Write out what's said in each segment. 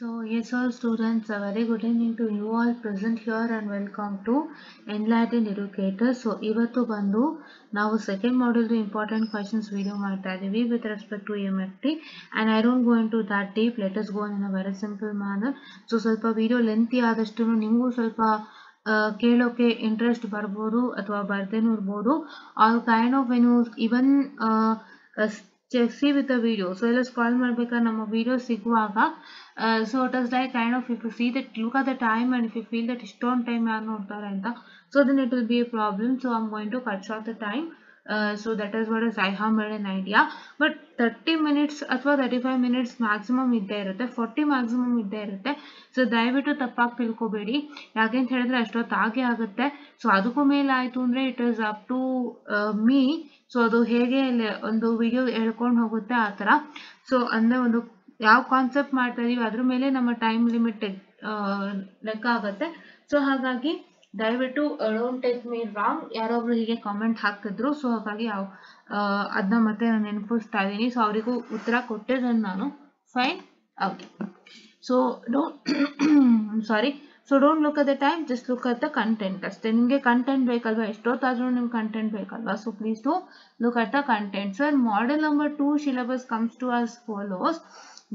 So yes, all students, a very good evening to you all present here and welcome to Enlightened Educator. So ಇವತ್ತು ಬಂದು ನಾವು second module important questions video ಮಾಡ್ತಾ ಇದೀವಿ with respect to EMFT and I don't go into that deep. Let us go in a very simple manner. So ಸ್ವಲ್ಪ video lengthy ಆದಷ್ಟು ನಿಮಗೂ ಸ್ವಲ್ಪ ಕೇಳೋಕೆ ಇಂಟ್ರೆಸ್ಟ್ ಬರ್ಬೋದು ಅಥವಾ ಬರ್ದೇನೂ ಇರ್ಬೋದು. All kind of when you even see with the video. So let's scroll ಮಾಡ್ಬೇಕಾದ್ರೆ ನಮ್ಮ ವಿಡಿಯೋ ಸಿಗುವಾಗ so it is like kind of if you see that look at the time and if you feel that ಇಷ್ಟೊಂದು time ಯಾರು ನೋಡ್ತಾರೆ ಅಂತ, so then it will be a problem. So I'm going to cut short the time. So that is what is I have made an idea. But 30 minutes ಅಥವಾ 35 minutes maximum ಇದ್ದೇ ಇರುತ್ತೆ, 40 maximum ಇದ್ದೇ ಇರುತ್ತೆ. So ದಯವಿಟ್ಟು ತಪ್ಪಾಗಿ ತಿಳ್ಕೊಬೇಡಿ, ಯಾಕೆಂತ ಹೇಳಿದ್ರೆ ಅಷ್ಟೊತ್ತು ಹಾಗೆ ಆಗುತ್ತೆ. ಸೊ ಅದಕ್ಕೂ ಮೇಲೆ ಆಯಿತು ಅಂದರೆ it is up to me. So ಅದು ಹೇಗೆ ಒಂದು ವಿಡಿಯೋ ಹೇಳ್ಕೊಂಡು ಹೋಗುತ್ತೆ ಆ ಥರ. ಸೊ ಅಂದರೆ ಒಂದು ಯಾವ ಕಾನ್ಸೆಪ್ಟ್ ಮಾಡ್ತಾ ಇದೀವಿ ಅದ್ರ ಮೇಲೆ ನಮ್ಮ ಟೈಮ್ ಲಿಮಿಟ್ ಲೆಕ್ಕ ಆಗುತ್ತೆ. ಸೊ ಹಾಗಾಗಿ ದಯವಿಟ್ಟು ಡೋಂಟ್ ಟೇಕ್ ಮೀ ರಾಂಗ್. ಯಾರೊಬ್ರು ಹೀಗೆ ಕಾಮೆಂಟ್ ಹಾಕಿದ್ರು, ಸೊ ಹಾಗಾಗಿ ಅದನ್ನ ಮತ್ತೆ ನಾನು ನೆನಪಿಸ್ತಾ ಇದ್ದೀನಿ. ಸೊ ಅವರಿಗೂ ಉತ್ತರ ಕೊಟ್ಟಿದ್ದೇನೆ ನಾನು. Fine, okay. So sorry, so don't look at the time, just look at the content ಅಷ್ಟೇ. ನಿಮಗೆ ಕಂಟೆಂಟ್ ಬೇಕಲ್ವಾ, ಎಷ್ಟೊತ್ತಾದ್ರೂ ನಿಮ್ಗೆ ಕಂಟೆಂಟ್ ಬೇಕಲ್ವಾ. So please to look at the content. So model number 2 syllabus comes to as follows.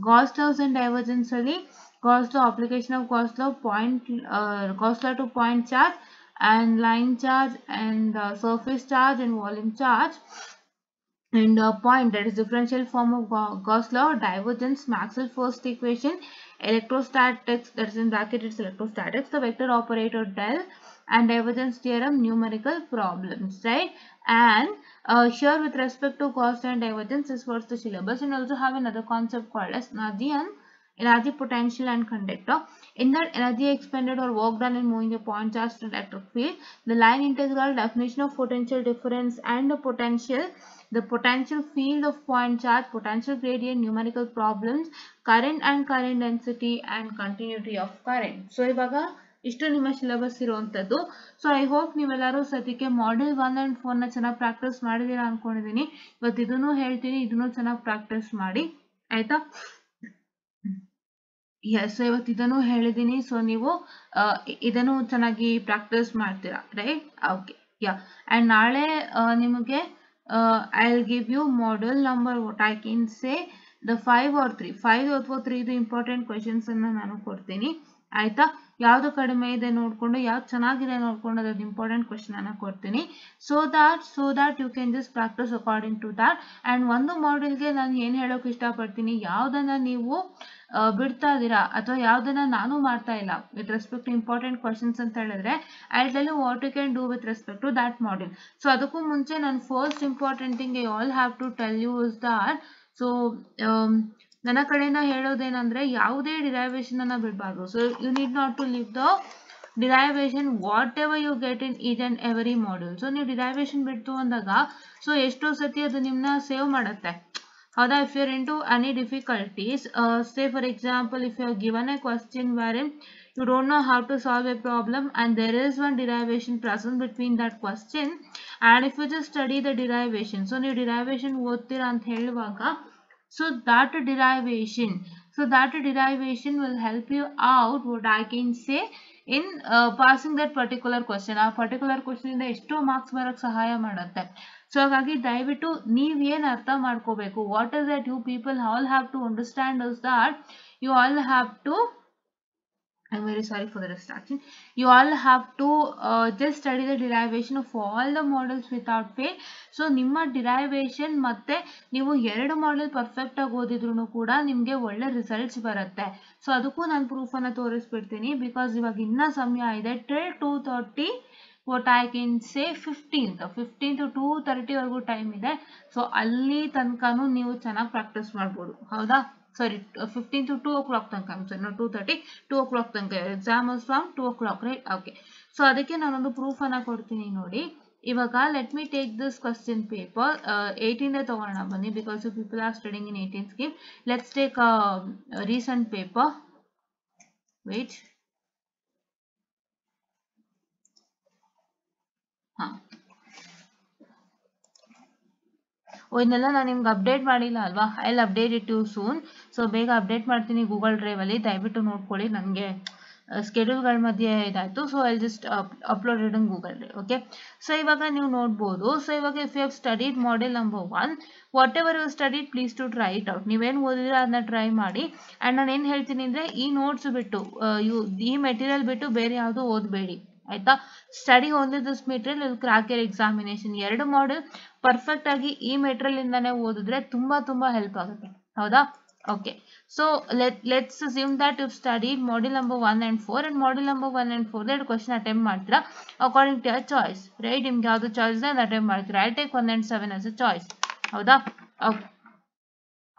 Gauss laws and divergence ಅಲ್ಲಿ Gauss law, application of Gauss law, Gauss law to point charge and line charge and surface charge and volume charge, and point, that is differential form of Gauss law, divergence, Maxwell first equation, electrostatics, that is in bracket it's electrostatics, the vector operator del, and divergence theorem, numerical problems, right? And here with respect to Gauss and divergence, this was the syllabus. And also have another concept called as energy, potential and conductor. In that, energy expended or work done in moving a point charge to electric field, the line integral, definition of potential difference and the potential field of point charge, potential gradient, numerical problems, current and current density and continuity of current. So ivaga ಇಷ್ಟು ನಿಮ್ಮ syllabus ಇರುವಂಥದ್ದು. So I hope ನೀವೆಲ್ಲರೂ ಸದ್ಯಕ್ಕೆ model 1 and 4 ನ ಚೆನ್ನಾಗಿ practice ಮಾಡಿದ್ದೀರಾ ಅನ್ಕೊಂಡಿದ್ದೀನಿ. ಇವತ್ತು ಇದನ್ನು ಹೇಳ್ತೀನಿ, ಇದನ್ನು ಚೆನ್ನಾಗಿ ಪ್ರಾಕ್ಟೀಸ್ ಮಾಡಿ, ಆಯ್ತಾ? ಎಸ್, ಇವತ್ತು ಇದನ್ನು ಹೇಳಿದ್ದೀನಿ. ಸೊ ನೀವು ಇದನ್ನು ಚೆನ್ನಾಗಿ ಪ್ರಾಕ್ಟೀಸ್ ಮಾಡ್ತೀರಾ, ರೈಟ್? Okay, yeah. ಆ್ಯಂಡ್ ನಾಳೆ ನಿಮಗೆ I will give you model number what I can say the 5 or 3 ಅಥವಾ 3 ಇಂಪಾರ್ಟೆಂಟ್ ಕ್ವೆಶನ್ಸ್ ಅನ್ನ ನಾನು ಕೊಡ್ತೀನಿ, ಆಯ್ತಾ? ಯಾವ್ದು ಕಡಿಮೆ ಇದೆ ನೋಡ್ಕೊಂಡು, ಯಾವ್ದು ಚೆನ್ನಾಗಿದೆ ನೋಡ್ಕೊಂಡು ಅದ್ರ ಇಂಪಾರ್ಟೆಂಟ್ ಕ್ವೆಶನ್ ಅನ್ನ ಕೊಡ್ತೀನಿ. So that you can just practice according to that. And ಒಂದು ಮಾಡೆಲ್ಗೆ ನಾನು ಏನ್ ಹೇಳೋಕೆ ಇಷ್ಟಪಡ್ತೀನಿ, ಯಾವ್ದನ್ನ ನೀವು ಬಿಡ್ತಾ ಇದ್ದೀರಾ ಅಥವಾ ಯಾವ್ದನ್ನ ನಾನು ಮಾಡ್ತಾ ಇಲ್ಲ with respect to important questions ಅಂತ ಹೇಳಿದ್ರೆ, I tell you what you can do with respect to that model. So ಅದಕ್ಕೂ ಮುಂಚೆ ನಾನು first important thing I all have to tell you is that, so ನನ್ನ ಕಡೆಯಿಂದ ಹೇಳೋದೇನಂದ್ರೆ ಯಾವುದೇ ಡಿರೈವೇಶನ್ ಅನ್ನ ಬಿಡಬಾರ್ದು. So you need not to leave the derivation whatever you get in each and every module. So ನೀವು derivation ಬಿಡ್ತು ಅಂದಾಗ so ಎಷ್ಟೋ ಸತಿ ಅದು ನಿಮ್ಮನ್ನ ಸೇವ್ ಮಾಡುತ್ತೆ, ಹೌದಾ? If you are into any difficulties, say for example if you are given a question wherein you don't know how to solve a problem and there is one derivation present between that question, and if you just study the derivation, so ನೀವು derivation ಓದ್ತೀರಾ ಅಂತ ಹೇಳುವಾಗ, so that derivation will help you out, what I can say, in passing that particular question. ಆ particular question ಇಂದ ಎಷ್ಟೋ marks ಬರಕ್ಕೆ ಸಹಾಯ ಮಾಡುತ್ತೆ. ಸೊ ಹಾಗಾಗಿ ದಯವಿಟ್ಟು ನೀವೇನು ಅರ್ಥ ಮಾಡ್ಕೋಬೇಕು, what is that you people all have to understand is that you all have to, I'm very sorry for the distraction, you all have to just study the derivation of all the models without fail. So ನಿಮ್ಮ derivation ಮತ್ತೆ ನೀವು 2 model perfect ಆಗಿ ಓದಿದ್ರು ಕೂಡ ನಿಮಗೆ ಒಳ್ಳೆ results ಬರುತ್ತೆ. So ಅದಕ್ಕೂ ನಾನು ಪ್ರೂಫ್ ಅನ್ನ ತೋರಿಸ್ಬಿಡ್ತೀನಿ, ಬಿಕಾಸ್ ಇವಾಗ ಇನ್ನ ಸಮಯ ಇದೆ till 2:30, what I can say 15th to 2:30 ವರೆಗೂ ಟೈಮ್ ಇದೆ. ಸೊ ಅಲ್ಲಿ ತನಕನೂ ನೀವು ಚೆನ್ನಾಗಿ ಪ್ರಾಕ್ಟೀಸ್ ಮಾಡ್ಬೋದು, ಹೌದಾ? ಸಾರಿ, 15 to 2 o'clock ತನಕ, sorry, not 2:30, 2 o'clock ತನಕ. Exam is from 2 o'clock, right? Okay. So ಅದಕ್ಕೆ ನಾನೊಂದು ಪ್ರೂಫ್ ಅನ್ನ ಕೊಡ್ತೀನಿ ನೋಡಿ. ಇವಾಗ let me take this question paper 18 ತಗೋಣ ಬನ್ನಿ, because you people are studying in 18 scheme. Let's take recent paper, wait. ಹಾ, ಇದನ್ನೆಲ್ಲ ನಾನು ನಿಮ್ಗೆ ಅಪ್ಡೇಟ್ ಮಾಡಿಲ್ಲ ಅಲ್ವಾ, I will update it you soon. So ಬೇಗ ಅಪ್ಡೇಟ್ ಮಾಡ್ತೀನಿ ಗೂಗಲ್ ಡ್ರೈವಲ್ಲಿ, ದಯವಿಟ್ಟು ನೋಡ್ಕೊಳ್ಳಿ. ನನಗೆ ಸ್ಕೆಡ್ಯೂಲ್ಗಳ ಮಧ್ಯೆ ಇದಾಯಿತು. So I just upload it in Google drive. Okay, so ಇವಾಗ ನೀವು ನೋಡ್ಬೋದು. ಸೊ ಇವಾಗ if you have studied model number 1, whatever you studied please to try it out. ನೀವೇನು ಓದಿದ್ರೆ ಅದನ್ನ ಟ್ರೈ ಮಾಡಿ. ಆ್ಯಂಡ್ ನಾನು ಏನು ಹೇಳ್ತೀನಿ ಅಂದರೆ, ಈ ನೋಟ್ಸ್ ಬಿಟ್ಟು ಈ ಮೆಟೀರಿಯಲ್ ಬಿಟ್ಟು ಬೇರೆ ಯಾವುದು ಓದಬೇಡಿ ಆಯ್ತಾ. Study only this material, will crack your examination. 2 model perfect ಆಗಿ ಈ ಮೆಟೀರಿಯಲ್ ಇಂದಾನೆ ಓದಿದ್ರೆ ತುಂಬಾ ಹೆಲ್ಪ್ ಆಗುತ್ತೆ, ಹೌದಾ. Okay, so let's assume that you've studied model number 1 and 4, and model number 1 and 4 that question attempt ಮಾಡ್ತೀರಾ according to your choice, right? ನಿಮ್ಗೆ ಯಾವುದು ಚಾಯ್ಸ್ ಇದೆ ಅದನ್ನ attempt ಮಾಡ್ತೀರಾ. I take 1 and 7 as a choice, ಹೌದಾ. Okay,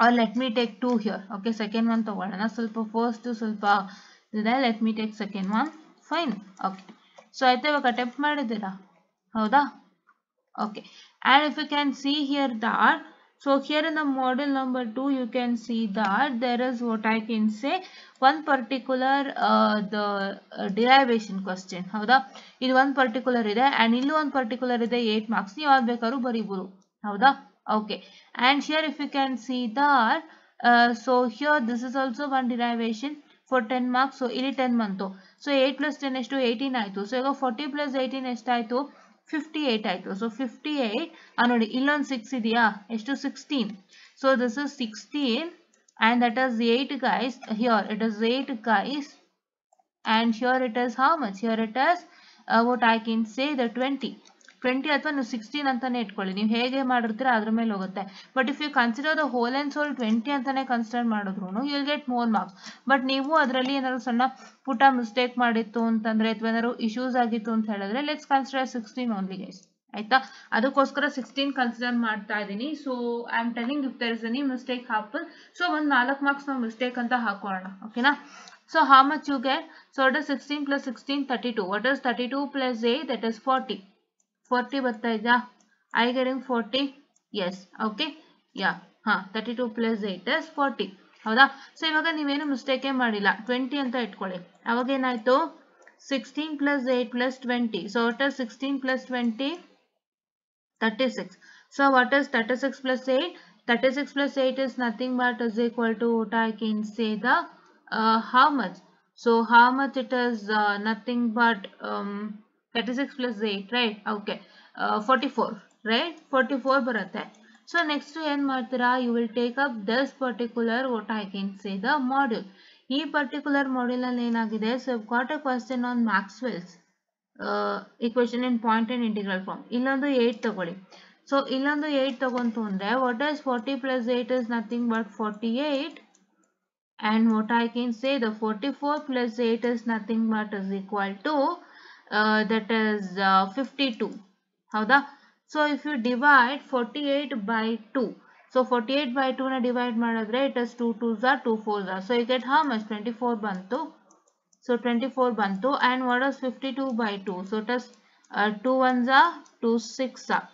or let me take 2 here. Okay, second one ತಗೊಳ್ಳೋಣ. ಸ್ವಲ್ಪ first ಸ್ವಲ್ಪ ಇದೆ, let me take second one. Fine. Okay, so ಆಯ್ತಾ, ಇವಾಗ ಅಟೆಂಪ್ಟ್ ಮಾಡಿದ್ದೀರಾ, ಹೌದಾ. Okay, and if you can see here that, so here in the model number 2 you can see that there is what I can say one particular the derivation question, ಹೌದಾ. ಇದು ಒಂದು particular ಇದೆ and ಇಲ್ಲೂ ಒಂದು particular ಇದೆ, 8 marks. ನೀವು ಯಾವ್ದು ಬೇಕಾದ್ರೂ ಬರೀಬಹುದು, ಹೌದಾ. Okay, and here if you can see that so here this is also one derivation for 10 marks. So ಇಲ್ಲಿ 10 ಬಂತು. So 8 plus 10 ಎಷ್ಟು 18 ಆಯಿತು. ಸೊ ಈಗ 40 plus 18 ಎಷ್ಟಾಯಿತು 58 ಆಯಿತು. ಸೊ 58 ನೋಡಿ, ಇಲ್ಲೊಂದು 6 ಇದೆಯಾ, ಎಷ್ಟು 16. So this is 16 and that is 8 guys. Here it is 8 guys and here it is how much? Here it is what I can say the 20 ಅಥವಾ ನೀವು 16 ಅಂತಾನೆ ಇಟ್ಕೊಳ್ಳಿ. ನೀವು ಹೇಗೆ ಮಾಡಿರ್ತೀರ ಅದ್ರ ಮೇಲೆ ಹೋಗುತ್ತೆ. But if you consider the whole and sole 20 ಅಂತಾನೆ ಕನ್ಸಿಡರ್ ಮಾಡಿದ್ರು you will get more marks. But ನೀವು ಅದರಲ್ಲಿ ಏನಾದ್ರು ಸಣ್ಣ ಪುಟ್ಟ ಮಿಸ್ಟೇಕ್ ಮಾಡಿತ್ತು ಅಂತಂದ್ರೆ ಅಥವಾ ಏನಾದ್ರು ಇಶ್ಯೂಸ್ ಆಗಿತ್ತು ಅಂತ ಹೇಳಿದ್ರೆ ಲೆಟ್ಸ್ ಕನ್ಸಿಡರ್ 16 ಓನ್ಲಿ ಗೈಸ್, ಆಯ್ತಾ. ಅದಕ್ಕೋಸ್ಕರ 16 ಕನ್ಸಿಡರ್ ಮಾಡ್ತಾ ಇದ್ದೀನಿ. So I am telling if there is any mistake happen, so ಒಂದು 4 ಮಾರ್ಕ್ಸ್ ನಾವು ಮಿಸ್ಟೇಕ್ ಅಂತ ಹಾಕೋಣ, ಓಕೆನಾ. So how much you get? So it is 16 plus 16 32. What is 32 plus 8? That is 40. 40 ಬರ್ತಾ ಇದೆಯಾ? I getting 40? Yes. Okay. Yeah. 32 plus 8 is 40. ಹೌದಾ. So ಇವಾಗ ನೀವೇನು ಮಿಸ್ಟೇಕೇ ಮಾಡಿಲ್ಲ, 20 ಅಂತ ಇಟ್ಕೊಳ್ಳಿ. ಅವಾಗ ಏನಾಯ್ತು 16 plus 8 plus 20. So what is 16 plus 20? 36. So what is 36 plus 8? 36 plus 8 is nothing but is equal to what I can say the how much? So how much it is nothing but 36 plus 8, right? Okay, 44, right? 44 ಬರುತ್ತೆ. So next ಏನು ಮಾಡ್ತೀರಾ, you will take up this particular what I can say the module. ಈ particular module ಅಲ್ಲಿ ಏನಾಗಿದೆ, so I've got a question on Maxwell's equation in point and integral form. ಇಲ್ಲೊಂದು 8 ತಗೊಳ್ಳಿ. So ಇಲ್ಲೊಂದು 8 ತಗೊಂತು ಅಂದ್ರೆ what is 40 plus 8 is nothing but 48. And what I can say the 44 plus 8 is nothing but is equal to that is 52. ಹೌದಾ. So if you divide 48 by 2, so 48 by 2 ನ divide ಮಾಡಿದ್ರೆ it is 2 2s are 2 4s are. So you get how much? 24 ಬಂತು. So 24 ಬಂತು. And what is 52 by 2? So it is 2 1s are 2 6s are.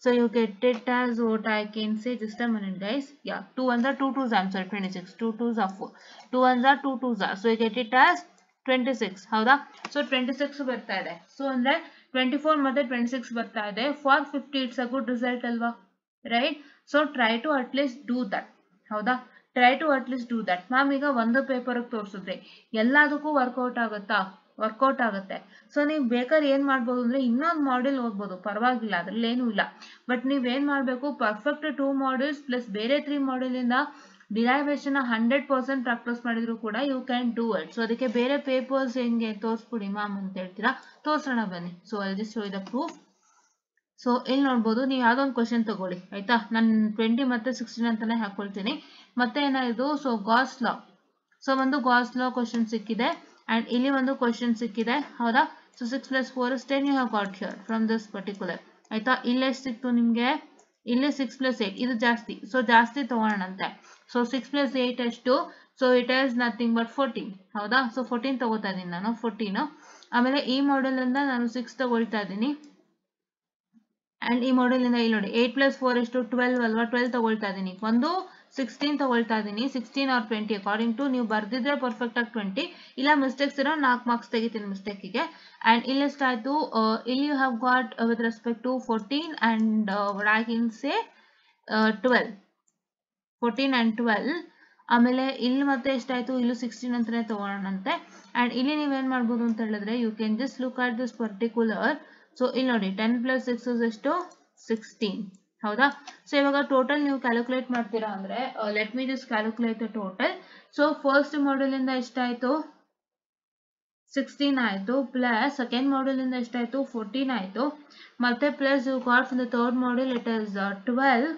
So you get it as what I can say, just a minute guys. Yeah, 2 1s are 2 2s, I'm sorry 26. 2 2s are 4. 2 1s are 2 2s are. So you get it as 26. ಹೌದಾ. So 26 ಬರ್ತಾ ಇದೆ. So ಅಂದ್ರೆ 24 ಮತ್ತೆ 26 ಬರ್ತಾ ಇದೆ. For 50 it's a good result ಅಲ್ವಾ, right? So try to at least do that. ಹೌದಾ. Try to at least do that. Ma'am ಈಗ ಒಂದು ಪೇಪರ್ ತೋರಿಸಿದ್ರೆ ಎಲ್ಲದಕ್ಕೂ ವರ್ಕೌಟ್ ಆಗುತ್ತಾ? ವರ್ಕೌಟ್ ಆಗುತ್ತೆ. ಸೊ ನೀವು ಬೇಕಾದ್ರೆ ಏನ್ ಮಾಡ್ಬೋದು ಅಂದ್ರೆ ಇನ್ನೊಂದು ಮಾಡೆಲ್ ಓದ್ಬೋದು, ಪರವಾಗಿಲ್ಲ, ಅದ್ರಲ್ಲಿ ಏನೂ ಇಲ್ಲ. ಬಟ್ ನೀವೇನ್ ಮಾಡ್ಬೇಕು, ಪರ್ಫೆಕ್ಟ್ 2 ಮಾಡೆಲ್ಸ್ ಪ್ಲಸ್ ಬೇರೆ 3 ಮಾಡೆಲ್ ಇಂದ ಡಿರೈವೇಶನ್ 100% ಪ್ರಾಕ್ಟೀಸ್ ಮಾಡಿದ್ರು ಕೂಡ you can do it. So ಅದಕ್ಕೆ ಬೇರೆ ಪೇಪರ್ಸ್ ಹೆಂಗೆ ತೋರಿಸ್ಬಿಡಿ ಮ್ಯಾಮ್ ಅಂತ ಹೇಳ್ತೀರಾ, ತೋರ್ಸೋಣ ಬನ್ನಿ. So I just show the proof. So ಇಲ್ಲಿ ನೋಡ್ಬೋದು, ನೀವು ಯಾವ್ದೋ ಒಂದು ಕ್ವಶನ್ ತಗೊಳ್ಳಿ, ಆಯ್ತಾ. ನಾನು 20 ಮತ್ತೆ 16 ಅಂತಾನೆ ಹಾಕೊಳ್ತೀನಿ. ಮತ್ತೆ ಏನಾಯ್ತು, ಸೊ ಗಾಸ್ ಲಾ, ಸೊ ಒಂದು ಗಾಸ್ ಲಾ ಕ್ವಶನ್ ಸಿಕ್ಕಿದೆ and ಇಲ್ಲಿ ಒಂದು ಕ್ವಶನ್ ಸಿಕ್ಕಿದೆ, ಹೌದಾ. So 6 plus 4 is 10 you have got here from this particular, ಆಯ್ತಾ. ಇಲ್ಲಿ ಎಷ್ಟು ಸಿಕ್ತು ನಿಮ್ಗೆ, ಇಲ್ಲಿ 6 plus 8 ಇದು ಜಾಸ್ತಿ, ಸೊ ಜಾಸ್ತಿ ತಗೋಣಂತೆ. ಸೊ 6 plus 8 ಎಷ್ಟು, so it is nothing but 14, ಹೌದಾ. ಸೊ 14 ತಗೋತಾ ಇದ್ದೀನಿ ನಾನು, 14. ಆಮೇಲೆ ಈ ಮಾಡೆಲ್ ಇಂದ ನಾನು 6 ತಗೊಳ್ತಾ ಇದ್ದೀನಿ. ಅಂಡ್ ಈ ಮಾಡೆಲ್ ಇಂದ ಇಲ್ಲಿ ನೋಡಿ 8 plus 4 ಎಷ್ಟು 12 ಅಲ್ವಾ, 12 ತಗೊಳ್ತಾ ಇದ್ದೀನಿ. ಒಂದು 16 ತಗೊಳ್ತಾ ಇದ್ದೀನಿ, 16 or 20 ಅಕಾರ್ಡಿಂಗ್ ಟು ನೀವು ಬರ್ದಿದ್ರೆ ಪರ್ಫೆಕ್ಟ್ ಆಗಿ 20, ಇಲ್ಲ ಮಿಸ್ಟೇಕ್ಸ್ ಇರೋ 4 ಮಾರ್ಕ್ಸ್ ತೆಗಿತೀನಿ ಮಿಸ್ಟೇಕಿಗೆ. ಅಂಡ್ ಇಲ್ಲಿ ಎಷ್ಟಾಯ್ತು, ಇಲ್ಲಿ you have got with respect to 14 and what I can say 12 14 and 12 ಆಮೇಲೆ ಇಲ್ಲಿ ಮತ್ತೆ ಎಷ್ಟಾಯ್ತು ಇಲ್ಲೂ 16 ಅಂತಾನೆ ತಗೊಳ್ಳೋಣಂತೆ ಅಂಡ್ ಇಲ್ಲಿ ನೀವೇನ್ ಮಾಡ್ಬೋದು ಅಂತ ಹೇಳಿದ್ರೆ you can just look at this particular so ಇಲ್ಲಿ ನೋಡಿ 10 plus 6 is ಎಷ್ಟು 16 ಹೌದಾ ಸೊ ಇವಾಗ ಟೋಟಲ್ ನೀವು ಕ್ಯಾಲ್ಕುಲೇಟ್ ಮಾಡ್ತೀರಾ ಅಂದ್ರೆ let me just calculate the total so first module ಇಂದ ಎಷ್ಟಾಯ್ತು 16 ಆಯ್ತು ಪ್ಲಸ್ ಸೆಕೆಂಡ್ ಮಾಡ್ಯೂಲ್ ಇಂದ ಎಷ್ಟಾಯ್ತು 14 ಆಯ್ತು ಮತ್ತೆ plus you got from the third module it is 12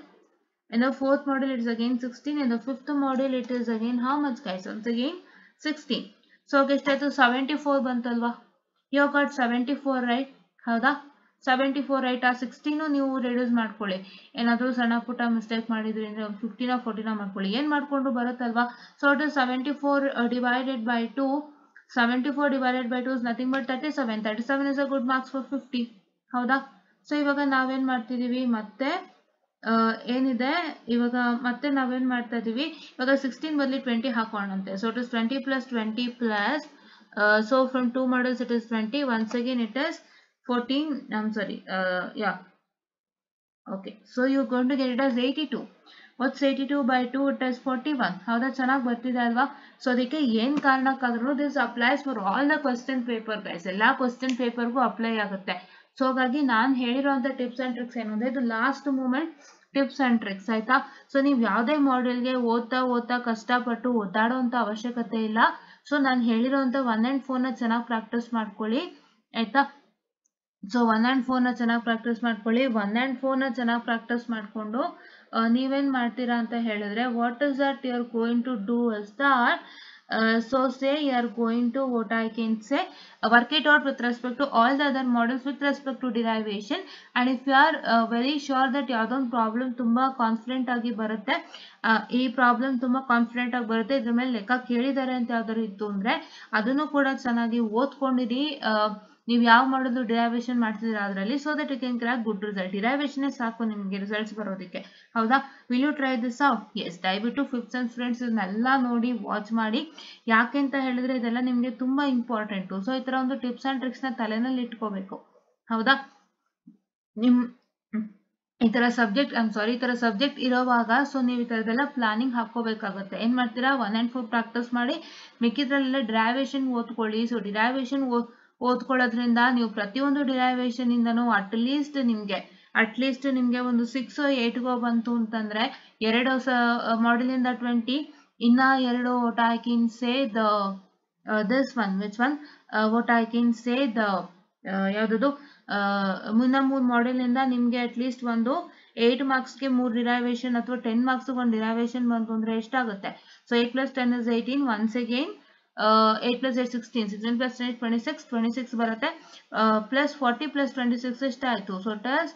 in the fourth module it is again 16 in the fifth module it is again how much guys once again 16 so ಎಷ್ಟಾಯ್ತು 74 ಬಂತಲ್ವಾ you got 74 right ಹೌದಾ 74 right ಆ 16 ನೀವು reduce ಮಾಡ್ಕೊಳ್ಳಿ ಏನಾದರೂ ಸಣ್ಣ ಪುಟ್ಟ mistake ಮಾಡಿದ್ರಿ ಅಂದ್ರೆ 15 14 ಮಾಡ್ಕೊಳ್ಳಿ ಏನು ಮಾಡ್ಕೊಂಡು ಬರುತ್ತಲ್ವಾ so it is 74 divided by 2 74 divided by 2 is nothing but 37 is a good marks for 50 ಹೌದಾ ಸೊ ಇವಾಗ ನಾವೇನ್ ಮಾಡ್ತಿದೀವಿ ಮತ್ತೆ ಏನಿದೆ ಇವಾಗ ಮತ್ತೆ ನಾವೇನ್ ಮಾಡ್ತಾ ಇದೀವಿ ಇವಾಗ 16 ಬದಲಿ 20 ಹಾಕೋಣಂತೆ so it is 20 plus 20 plus so from two models it is 20 once again it is 14 I'm sorry yeah okay so you're going to get it as 82 what's 82 by 2 it is 41 ಹೌದಾ ಚೆನ್ನಾಗಿ ಬರ್ತಿದೆ ಅಲ್ವಾ ಸೊ ಅದಕ್ಕೆ ಏನ್ ಕಾರಣಕ್ಕಾದ್ರೂ this applies for all the question paper guys ಎಲ್ಲಾ question paperಗೂ apply ಆಗುತ್ತೆ so ಹಾಗಾಗಿ ನಾನು ಹೇಳಿರುವಂತ ಟಿಪ್ಸ್ ಅಂಡ್ ಟ್ರಿಕ್ಸ್ ಏನು ಅಂದ್ರೆ ಇದು last moment tips and tricks ಆಯ್ತಾ ಸೊ ನೀವು ಯಾವುದೇ ಮಾಡೆಲ್ಗೆ ಓದ್ತಾ ಕಷ್ಟಪಟ್ಟು ಓದಾಡೋಂತ ಅವಶ್ಯಕತೆ ಇಲ್ಲ ಸೊ ನಾನು ಹೇಳಿರೋಂತ 1 and 4 ನ ಚೆನ್ನಾಗಿ ಪ್ರಾಕ್ಟೀಸ್ ಮಾಡ್ಕೊಳ್ಳಿ ಆಯ್ತಾ ಸೊ 1 and 4 ನ ಚೆನ್ನಾಗಿ ಪ್ರಾಕ್ಟೀಸ್ ಮಾಡ್ಕೊಳ್ಳಿ 1 and 4 ನ ಚೆನ್ನಾಗಿ ಪ್ರಾಕ್ಟೀಸ್ ಮಾಡ್ಕೊಂಡು ನೀವೇನ್ ಮಾಡ್ತೀರಾ ಅಂತ ಹೇಳಿದ್ರೆ what is that you are going to do is that so say you are going to what I can say work it out with respect to all the other models with respect to derivation and if you are very sure that ಯಾವುದೊಂದು problem ತುಂಬಾ confident ಆಗಿ ಬರುತ್ತೆ ಈ problem ತುಂಬಾ confident ಆಗಿ ಬರುತ್ತೆ ಇದ್ರ ಮೇಲೆ ಲೆಕ್ಕ ಕೇಳಿದ್ದಾರೆ ಅಂತ ಯಾವ್ದಾದ್ರು ಇತ್ತು ಅಂದ್ರೆ ಅದನ್ನು ಕೂಡ ಚೆನ್ನಾಗಿ ಓದ್ಕೊಂಡಿರಿ ನೀವು ಯಾವ ಮಾಡೋದು ಡಿರೈವೇಶನ್ ಮಾಡ್ತಿದ್ದೀರಾ ಅದರಲ್ಲಿ so that you can crack good result derivation ಸಾಕು ನಿಮಗೆ ರಿಸಲ್ಟ್ಸ್ ಬರೋದಕ್ಕೆ ಹೌದಾ will you try this out yes ದಯವಿಟ್ಟು ಫಿಫ್ತ್ ಅಂಡ್ ಸ್ಟೂಡೆಂಟ್ಸ್ ಇದನ್ನೆಲ್ಲ ನೋಡಿ ವಾಚ್ ಮಾಡಿ ಯಾಕೆ ಅಂತ ಹೇಳಿದ್ರೆ ಇದೆಲ್ಲ ನಿಮಗೆ ತುಂಬಾ ಇಂಪಾರ್ಟೆಂಟು ಸೊ ಈ ತರ ಒಂದು ಟಿಪ್ಸ್ ಅಂಡ್ ಟ್ರಿಕ್ಸ್ ನ ತಲೆನಲ್ಲಿ ಇಟ್ಕೋಬೇಕು ಹೌದಾ ನಿಮ್ ಈ ತರ ಸಬ್ಜೆಕ್ಟ್ ಇರೋವಾಗ ಸೊ ನೀವು ಈ ತರದೆಲ್ಲ ಪ್ಲಾನಿಂಗ್ ಹಾಕೋಬೇಕಾಗುತ್ತೆ ಏನ್ ಮಾಡ್ತೀರಾ 1 and 4 ಪ್ರಾಕ್ಟೀಸ್ ಮಾಡಿ ಮಿಕ್ಕಿದ್ರಲ್ಲೆಲ್ಲ ಡಿರೈವೇಶನ್ ಓದ್ಕೊಳ್ಳಿ ಸೊ ಡಿರೈವೇಶನ್ ಓದ್ಕೊಳ್ಳೋದ್ರಿಂದ ನೀವು ಪ್ರತಿಯೊಂದು ಡಿರೈವೇಶನ್ ಇಂದನೂ ಅಟ್ಲೀಸ್ಟ್ ನಿಮ್ಗೆ ಒಂದು 6 8 ಬಂತು ಅಂತಂದ್ರೆ ಎರಡು ಮಾಡೆಲ್ ಇಂದ 20 ಇನ್ನ ಎರಡು what I can say the this one which one what I can say the ಯಾವ್ದು ಮುನ್ನ 3 ಮಾಡೆಲ್ ಇಂದ ನಿಮ್ಗೆ ಅಟ್ಲೀಸ್ಟ್ ಒಂದು 8 ಮಾರ್ಕ್ಸ್ಗೆ 3 ಡಿರೈವೇಶನ್ ಅಥವಾ 10 ಮಾರ್ಕ್ಸ್ ಒಂದು ಡಿರೈವೇಶನ್ ಬಂತು ಅಂದ್ರೆ ಎಷ್ಟಾಗುತ್ತೆ so 8 plus 10 is 18 once again 8 plus 8 16 16 plus 10 26 ಬರುತ್ತೆ plus 40 plus 26 ಎಷ್ಟಾಯ್ತು so it is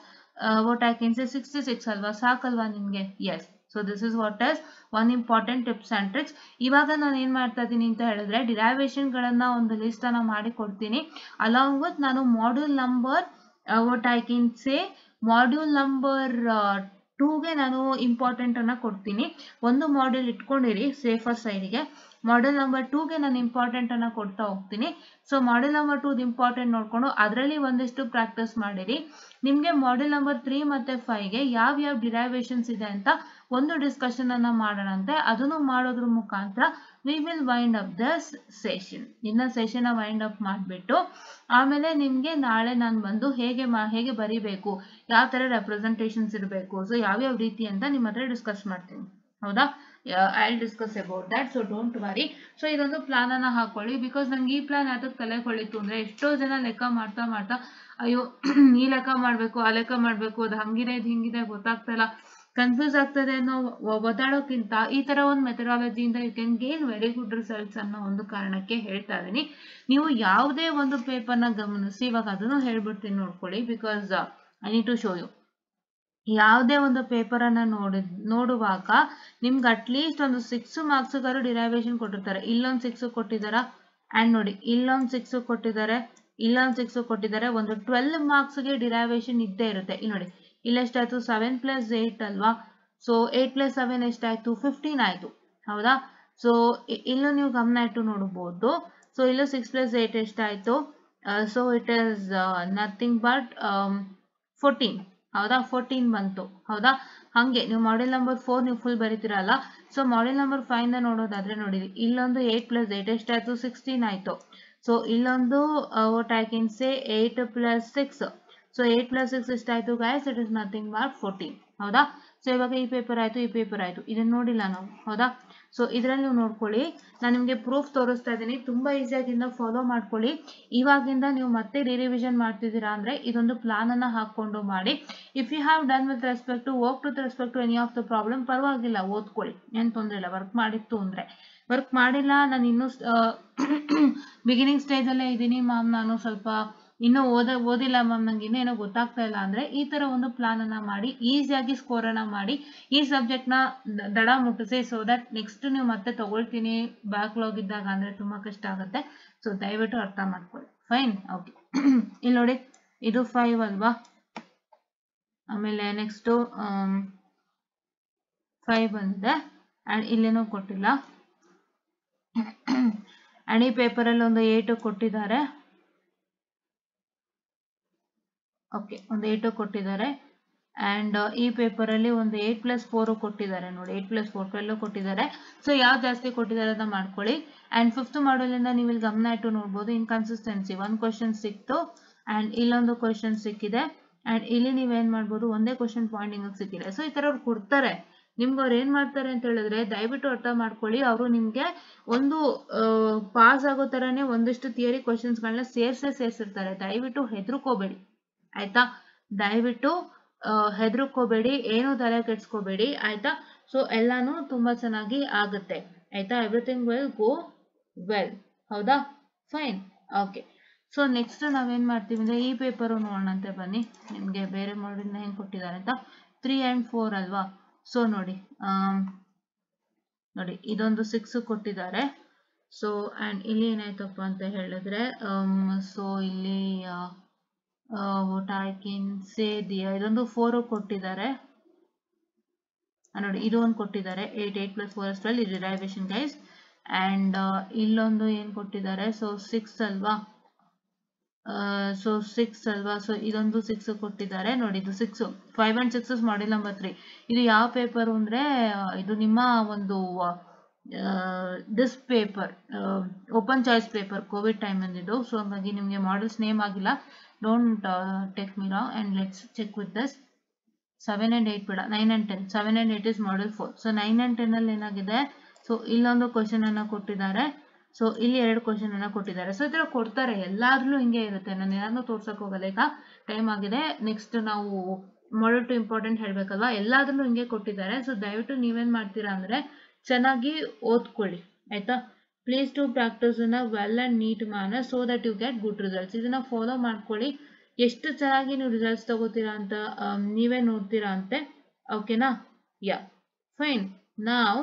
what I can say 66 ಅಲ್ವಾ ಸಾಕಲ್ವಾ ನಿಮ್ಗೆ yes so this is what is one important tips and tricks ಇವಾಗ ನಾನು ಏನ್ ಮಾಡ್ತಾ ಇದ್ದೀನಿ ಅಂತ ಹೇಳಿದ್ರೆ ಡಿರೈವೇಶನ್ ಗಳನ್ನ ಒಂದು ಲಿಸ್ಟ್ ಅನ್ನ ಮಾಡಿ ಕೊಡ್ತೀನಿ ಅಲಾಂಗ್ ವಿತ್ ನಾನು module number what I can say module number 2ಗೆ ನಾನು ಇಂಪಾರ್ಟೆಂಟ್ ಅನ್ನ ಕೊಡ್ತೀನಿ ಒಂದು ಮಾಡ್ಯೂಲ್ ಇಟ್ಕೊಂಡಿರಿ ಸೇಫರ್ ಸೈಡ್ಗೆ ಮಾಡ್ಯೂಲ್ ನಂಬರ್ 2ಗೆ ನಾನು ಇಂಪಾರ್ಟೆಂಟ್ ಅನ್ನ ಕೊಡ್ತಾ ಹೋಗ್ತೀನಿ ಸೊ ಮಾಡ್ಯೂಲ್ ನಂಬರ್ 2 ಇಂಪಾರ್ಟೆಂಟ್ ನೋಡ್ಕೊಂಡು ಅದರಲ್ಲಿ ಒಂದಿಷ್ಟು ಪ್ರಾಕ್ಟೀಸ್ ಮಾಡಿರಿ ನಿಮ್ಗೆ ಮಾಡ್ಯೂಲ್ ನಂಬರ್ 3 ಮತ್ತೆ 5ಗೆ ಯಾವ ಡಿರೈವೇಶನ್ಸ್ ಇದೆ ಅಂತ ಒಂದು ಡಿಸ್ಕಷನ್ ಅನ್ನ ಮಾಡೋಣಂತೆ ಅದನ್ನು ಮಾಡೋದ್ರ ಮುಖಾಂತರ we will wind up this session ಇನ್ನ ಸೆಷನ್ ವೈಂಡ್ ಅಪ್ ಮಾಡಿಬಿಟ್ಟು ಆಮೇಲೆ ನಿಮ್ಗೆ ನಾಳೆ ನಾನು ಬಂದು ಹೇಗೆ ಬರಿಬೇಕು ಯಾವ ತರ ರೆಪ್ರೆಸೆಂಟೇಷನ್ಸ್ ಇರಬೇಕು ಸೊ ಯಾವ್ಯಾವ ರೀತಿ ಅಂತ ನಿಮ್ಮ ಹತ್ರ ಡಿಸ್ಕಸ್ ಮಾಡ್ತೀನಿ ಹೌದಾ I'll discuss about that so don't worry so ಇದೊಂದು ಪ್ಲಾನ್ ಅನ್ನ ಹಾಕೊಳ್ಳಿ ಬಿಕಾಸ್ ನಂಗೆ ಈ ಪ್ಲಾನ್ ಯಾತಕ್ಕೆ ತಲೆ ಹೊಳಿತು ಅಂದ್ರೆ ಎಷ್ಟೋ ಜನ ಲೆಕ್ಕ ಮಾಡ್ತಾ ಅಯ್ಯೋ ಈ ಲೆಕ್ಕ ಮಾಡ್ಬೇಕು ಆ ಲೆಕ್ಕ ಮಾಡ್ಬೇಕು ಅದು ಹಂಗಿದೆ ಇದು ಹಿಂಗಿದೆ ಗೊತ್ತಾಗ್ತಾ ಇಲ್ಲ ಕನ್ಫ್ಯೂಸ್ ಆಗ್ತದೆ ಅನ್ನೋ ಒದ್ದಾಡೋಕ್ಕಿಂತ ಈ ತರ ಒಂದು ಮೆಥಡಾಲಜಿಯಿಂದ you can gain very good results ಅನ್ನೋ ಒಂದು ಕಾರಣಕ್ಕೆ ಹೇಳ್ತಾ ಇದೀನಿ ನೀವು ಯಾವುದೇ ಒಂದು ಪೇಪರ್ನ ಗಮನಿಸಿ ಇವಾಗ ಅದನ್ನು ಹೇಳ್ಬಿಡ್ತೀನಿ ನೋಡ್ಕೊಳ್ಳಿ because I need to show you ಯಾವುದೇ ಒಂದು ಪೇಪರ್ ಅನ್ನ ನೋಡುವಾಗ ನಿಮ್ಗೆ ಅಟ್ಲೀಸ್ಟ್ ಒಂದು 6 ಮಾರ್ಕ್ಸ್ ಗಾರು ಡಿರೈವೇಶನ್ ಕೊಟ್ಟಿರ್ತಾರೆ ಇಲ್ಲೊಂದು 6 ಕೊಟ್ಟಿದಾರ ಅಂಡ್ ನೋಡಿ ಇಲ್ಲೊಂದು 6 ಕೊಟ್ಟಿದ್ದಾರೆ ಇಲ್ಲೊಂದು 6 ಕೊಟ್ಟಿದ್ದಾರೆ ಒಂದು 12 ಮಾರ್ಕ್ಸ್ಗೆ ಡಿರೈವೇಶನ್ ಇದ್ದೇ ಇರುತ್ತೆ ಇಲ್ಲಿ ನೋಡಿ ಇಲ್ಲೆಷ್ಟಾಯ್ತು 7 plus 8 ಅಲ್ವಾ ಸೊ 8 plus 7 ಎಷ್ಟಾಯ್ತು 15 ಆಯ್ತು ಹೌದಾ ಸೊ ಇಲ್ಲೂ ನೀವು ಗಮನ ಇಟ್ಟು ನೋಡಬಹುದು ಸೊ ಇಲ್ಲೂ 6 plus 8 ಎಷ್ಟಾಯ್ತು so it is nothing but 14 ಹೌದಾ 14 ಬಂತು ಹೌದಾ ಹಾಗೆ ನೀವು ಮಾಡೆಲ್ ನಂಬರ್ 4 ನೀವು ಫುಲ್ ಬರೀತೀರಲ್ಲ. ಸೊ ಮಾಡೆಲ್ ನಂಬರ್ 5 ನ ನೋಡೋದಾದ್ರೆ ನೋಡಿ, ಇಲ್ಲೊಂದು 8 + 8 ಎಷ್ಟಾಯ್ತು 16 ಆಯ್ತು. ಸೊ ಇಲ್ಲೊಂದು what I can say 8 + 6. So 8 + 6 ಎಷ್ಟಾಯ್ತು guys? It is nothing but 14. ಹೌದಾ? ಸೊ ಇವಾಗ ಈ ಪೇಪರ್ ಆಯ್ತು, ಈ ಪೇಪರ್ ಆಯ್ತು, ಇದನ್ನ ನೋಡಿಲ್ಲ ನಾವು. ಹೌದಾ? ಸೊ ಇದರಲ್ಲಿ ನೀವು ನೋಡ್ಕೊಳ್ಳಿ, ನಾನು ನಿಮಗೆ ಪ್ರೂಫ್ ತೋರಿಸ್ತಾ ಇದ್ದೀನಿ, ತುಂಬಾ ಈಸಿಯಾಗಿಂದ ಫಾಲೋ ಮಾಡ್ಕೊಳ್ಳಿ. ಇವಾಗಿಂದ ನೀವು ಮತ್ತೆ ರಿವಿಷನ್ ಮಾಡ್ತಿದ್ದೀರಾ ಅಂದ್ರೆ ಇದೊಂದು ಪ್ಲಾನ್ ಅನ್ನ ಹಾಕೊಂಡು ಮಾಡಿ. If you have done with respect to work with respect to any of the problem, ಪರವಾಗಿಲ್ಲ, ಓದ್ಕೊಳ್ಳಿ, ಏನ್ ತೊಂದರೆ ಇಲ್ಲ. ವರ್ಕ್ ಮಾಡಿತ್ತು ಅಂದ್ರೆ, ವರ್ಕ್ ಮಾಡಿಲ್ಲ, ನಾನು ಇನ್ನೂ ಬಿಗಿನಿಂಗ್ ಸ್ಟೇಜ್ ಅಲ್ಲೇ ಇದ್ದೀನಿ ಮ್ಯಾಮ್, ನಾನು ಸ್ವಲ್ಪ ಇನ್ನೂ ಓದಿಲ್ಲ ಮ್ಯಾಮ್, ನಂಗೆ ಇನ್ನೇನೋ ಗೊತ್ತಾಗ್ತಾ ಇಲ್ಲ ಅಂದ್ರೆ ಈ ತರ ಒಂದು ಪ್ಲಾನ್ ಅನ್ನ ಮಾಡಿ ಈಸಿಯಾಗಿ ಸ್ಕೋರ್ ಅನ್ನ ಮಾಡಿ ಈ ಸಬ್ಜೆಕ್ಟ್ ನ ದಡ ಮುಟ್ಟಿಸಿ. ಸೊ ದಟ್ ನೆಕ್ಸ್ಟ್ ನೀವು ಮತ್ತೆ ತಗೊಳ್ತೀನಿ ಬ್ಯಾಕ್ಲಾಗ್ ಇದ್ದಾಗ ಅಂದ್ರೆ ತುಂಬಾ ಕಷ್ಟ ಆಗುತ್ತೆ. ಸೊ ದಯವಿಟ್ಟು ಅರ್ಥ ಮಾಡ್ಕೊಳ್ಳಿ. Fine, okay. ಇಲ್ಲಿ ನೋಡಿ, ಇದು 5 ಅಲ್ವಾ? ಆಮೇಲೆ ನೆಕ್ಸ್ಟ್ 5 ಬಂದಿದೆ ಅಂಡ್ ಇಲ್ಲೇನೋ ಕೊಟ್ಟಿಲ್ಲ. ಅಂಡ್ ಈ ಪೇಪರ್ ಅಲ್ಲಿ ಒಂದು 8 ಕೊಟ್ಟಿದ್ದಾರೆ. ಓಕೆ, ಒಂದು 8 ಕೊಟ್ಟಿದ್ದಾರೆ. ಅಂಡ್ ಈ ಪೇಪರ್ ಅಲ್ಲಿ ಒಂದು 8 + 4 ಕೊಟ್ಟಿದ್ದಾರೆ. ನೋಡಿ, 8 + 4 12 ಕೊಟ್ಟಿದ್ದಾರೆ. ಸೊ ಯಾವ್ದು ಜಾಸ್ತಿ ಕೊಟ್ಟಿದ್ದಾರೆ ಅಂತ ಮಾಡ್ಕೊಳ್ಳಿ. ಅಂಡ್ 5th ಮಾಡಲ್ ಇಂದ ನೀವು ಇಲ್ಲಿ ಗಮನ ಇಟ್ಟು ನೋಡ್ಬೋದು, ಇನ್ಕನ್ಸಿಸ್ಟೆನ್ಸಿ 1 ಕ್ವಶನ್ ಸಿಕ್ತು ಅಂಡ್ ಇಲ್ಲೊಂದು ಕ್ವಶನ್ ಸಿಕ್ಕಿದೆ ಅಂಡ್ ಇಲ್ಲಿ ನೀವೇನ್ ಮಾಡ್ಬೋದು, ಒಂದೇ ಕ್ವಶನ್ ಪಾಯಿಂಟಿಂಗ್ ಸಿಕ್ಕಿದೆ. ಸೊ ಈ ತರ ಅವ್ರು ಕೊಡ್ತಾರೆ ನಿಮ್ಗೆ. ಅವ್ರು ಏನ್ ಮಾಡ್ತಾರೆ ಅಂತ ಹೇಳಿದ್ರೆ, ದಯವಿಟ್ಟು ಅರ್ಥ ಮಾಡ್ಕೊಳ್ಳಿ, ಅವರು ನಿಮ್ಗೆ ಒಂದು ಪಾಸ್ ಆಗೋ ತರನೇ ಒಂದಿಷ್ಟು ಥಿಯರಿ ಕ್ವಶನ್ಸ್ ಗಳನ್ನ ಸೇರ್ಸಿರ್ತಾರೆ. ದಯವಿಟ್ಟು ಹೆದರ್ಕೋಬೇಡಿ, ಆಯ್ತಾ? ದಯವಿಟ್ಟು ಹೆದರ್ಕೋಬೇಡಿ, ಏನು ತಲೆ ಕೆಡ್ಸ್ಕೋಬೇಡಿ, ಆಯ್ತಾ? ಸೊ ಎಲ್ಲಾನು ತುಂಬಾ ಚೆನ್ನಾಗಿ ಆಗುತ್ತೆ, ಆಯ್ತಾ? Everything will go well. ಹೌದಾ? Fine, okay. ಸೊ ನೆಕ್ಸ್ಟ್ ನಾವೇನ್ ಮಾಡ್ತೀವಿ ಅಂದ್ರೆ ಈ ಪೇಪರ್ ನೋಡೋಣಂತೆ ಬನ್ನಿ, ನಿಮ್ಗೆ ಬೇರೆ ಮಾಡಿನ ಹೆಂಗ್ ಕೊಟ್ಟಿದ್ದಾರೆ ಅಂತ. 3 and 4 ಅಲ್ವಾ? ಸೊ ನೋಡಿ, ನೋಡಿ ಇದೊಂದು 6 ಕೊಟ್ಟಿದ್ದಾರೆ. ಸೊ ಅಂಡ್ ಇಲ್ಲಿ ಏನಾಯ್ತಪ್ಪ ಅಂತ ಹೇಳಿದ್ರೆ, ಸೊ ಇಲ್ಲಿ what I can say, ಇದೊಂದು 4 ಕೊಟ್ಟಿದ್ದಾರೆ. ನೋಡಿ, ಇದು ಒಂದು ಕೊಟ್ಟಿದ್ದಾರೆ 8 + 4 = 12. ಇದು ಡಿರೈವೇಶನ್ ಗೈಸ್. ಅಂಡ್ ಇಲ್ಲೊಂದು ಏನ್ ಕೊಟ್ಟಿದ್ದಾರೆ, ಸೊ 6 ಅಲ್ವಾ? ಸೊ 6 ಅಲ್ವಾ? ಸೊ ಇದೊಂದು 6 ಕೊಟ್ಟಿದ್ದಾರೆ. ನೋಡಿ, ಇದು 6, 5 and 6 ಮಾಡೆಲ್ ನಂಬರ್ 3. ಇದು ಯಾವ ಪೇಪರ್ ಅಂದ್ರೆ ಇದು ನಿಮ್ಮ ಒಂದು this paper open choice paper, covid time ಅಂದಿದ್ದು. ಸೊ ಹಾಗಾಗಿ ನಿಮಗೆ ಮಾಡೆಲ್ಸ್ ನೇಮ್ ಆಗಿಲ್ಲ, don't take me wrong. And let's check with this 7 and 8 ಬೇಡ, 9 and 10. 7 and 8 is model 4. So 9 and 10 ಅಲ್ಲಿ ಏನಾಗಿದೆ, ಸೊ ಇಲ್ಲೊಂದು ಕ್ವಶನ್ ಅನ್ನ ಕೊಟ್ಟಿದ್ದಾರೆ, ಸೊ ಇಲ್ಲಿ 2 ಕ್ವಶನ್ ಅನ್ನ ಕೊಟ್ಟಿದ್ದಾರೆ. ಸೊ ಈ ತರ ಕೊಡ್ತಾರೆ, ಎಲ್ಲಾದ್ರೂ ಹಿಂಗೆ ಇರುತ್ತೆ. ನಾನು ಏನಾದ್ರೂ ತೋರ್ಸಕ್ ಹೋಗಲ್ಲ, ಈಗ ಟೈಮ್ ಆಗಿದೆ. ನೆಕ್ಸ್ಟ್ ನಾವು ಮಾಡಲ್ 2 ಇಂಪಾರ್ಟೆಂಟ್ ಹೇಳ್ಬೇಕಲ್ವಾ, ಎಲ್ಲಾದ್ರೂ ಹಿಂಗೆ ಕೊಟ್ಟಿದ್ದಾರೆ. ಸೊ ದಯವಿಟ್ಟು ನೀವೇನ್ ಮಾಡ್ತೀರಾ ಅಂದ್ರೆ ಚೆನ್ನಾಗಿ ಓದ್ಕೊಳ್ಳಿ, ಆಯ್ತಾ? Please to practice in a well and neat manner so that you get good results. ಇದನ್ನ ಫಾಲೋ ಮಾಡ್ಕೊಳ್ಳಿ, ಎಷ್ಟು ಚೆನ್ನಾಗಿ ನೀವು ರಿಸಲ್ಟ್ಸ್ ತಗೋತೀರಾ ಅಂತ ನೀವೇ ನೋಡ್ತೀರಾ ಅಂತೆ. ಓಕೆನಾ? Yeah, fine. ನಾವ್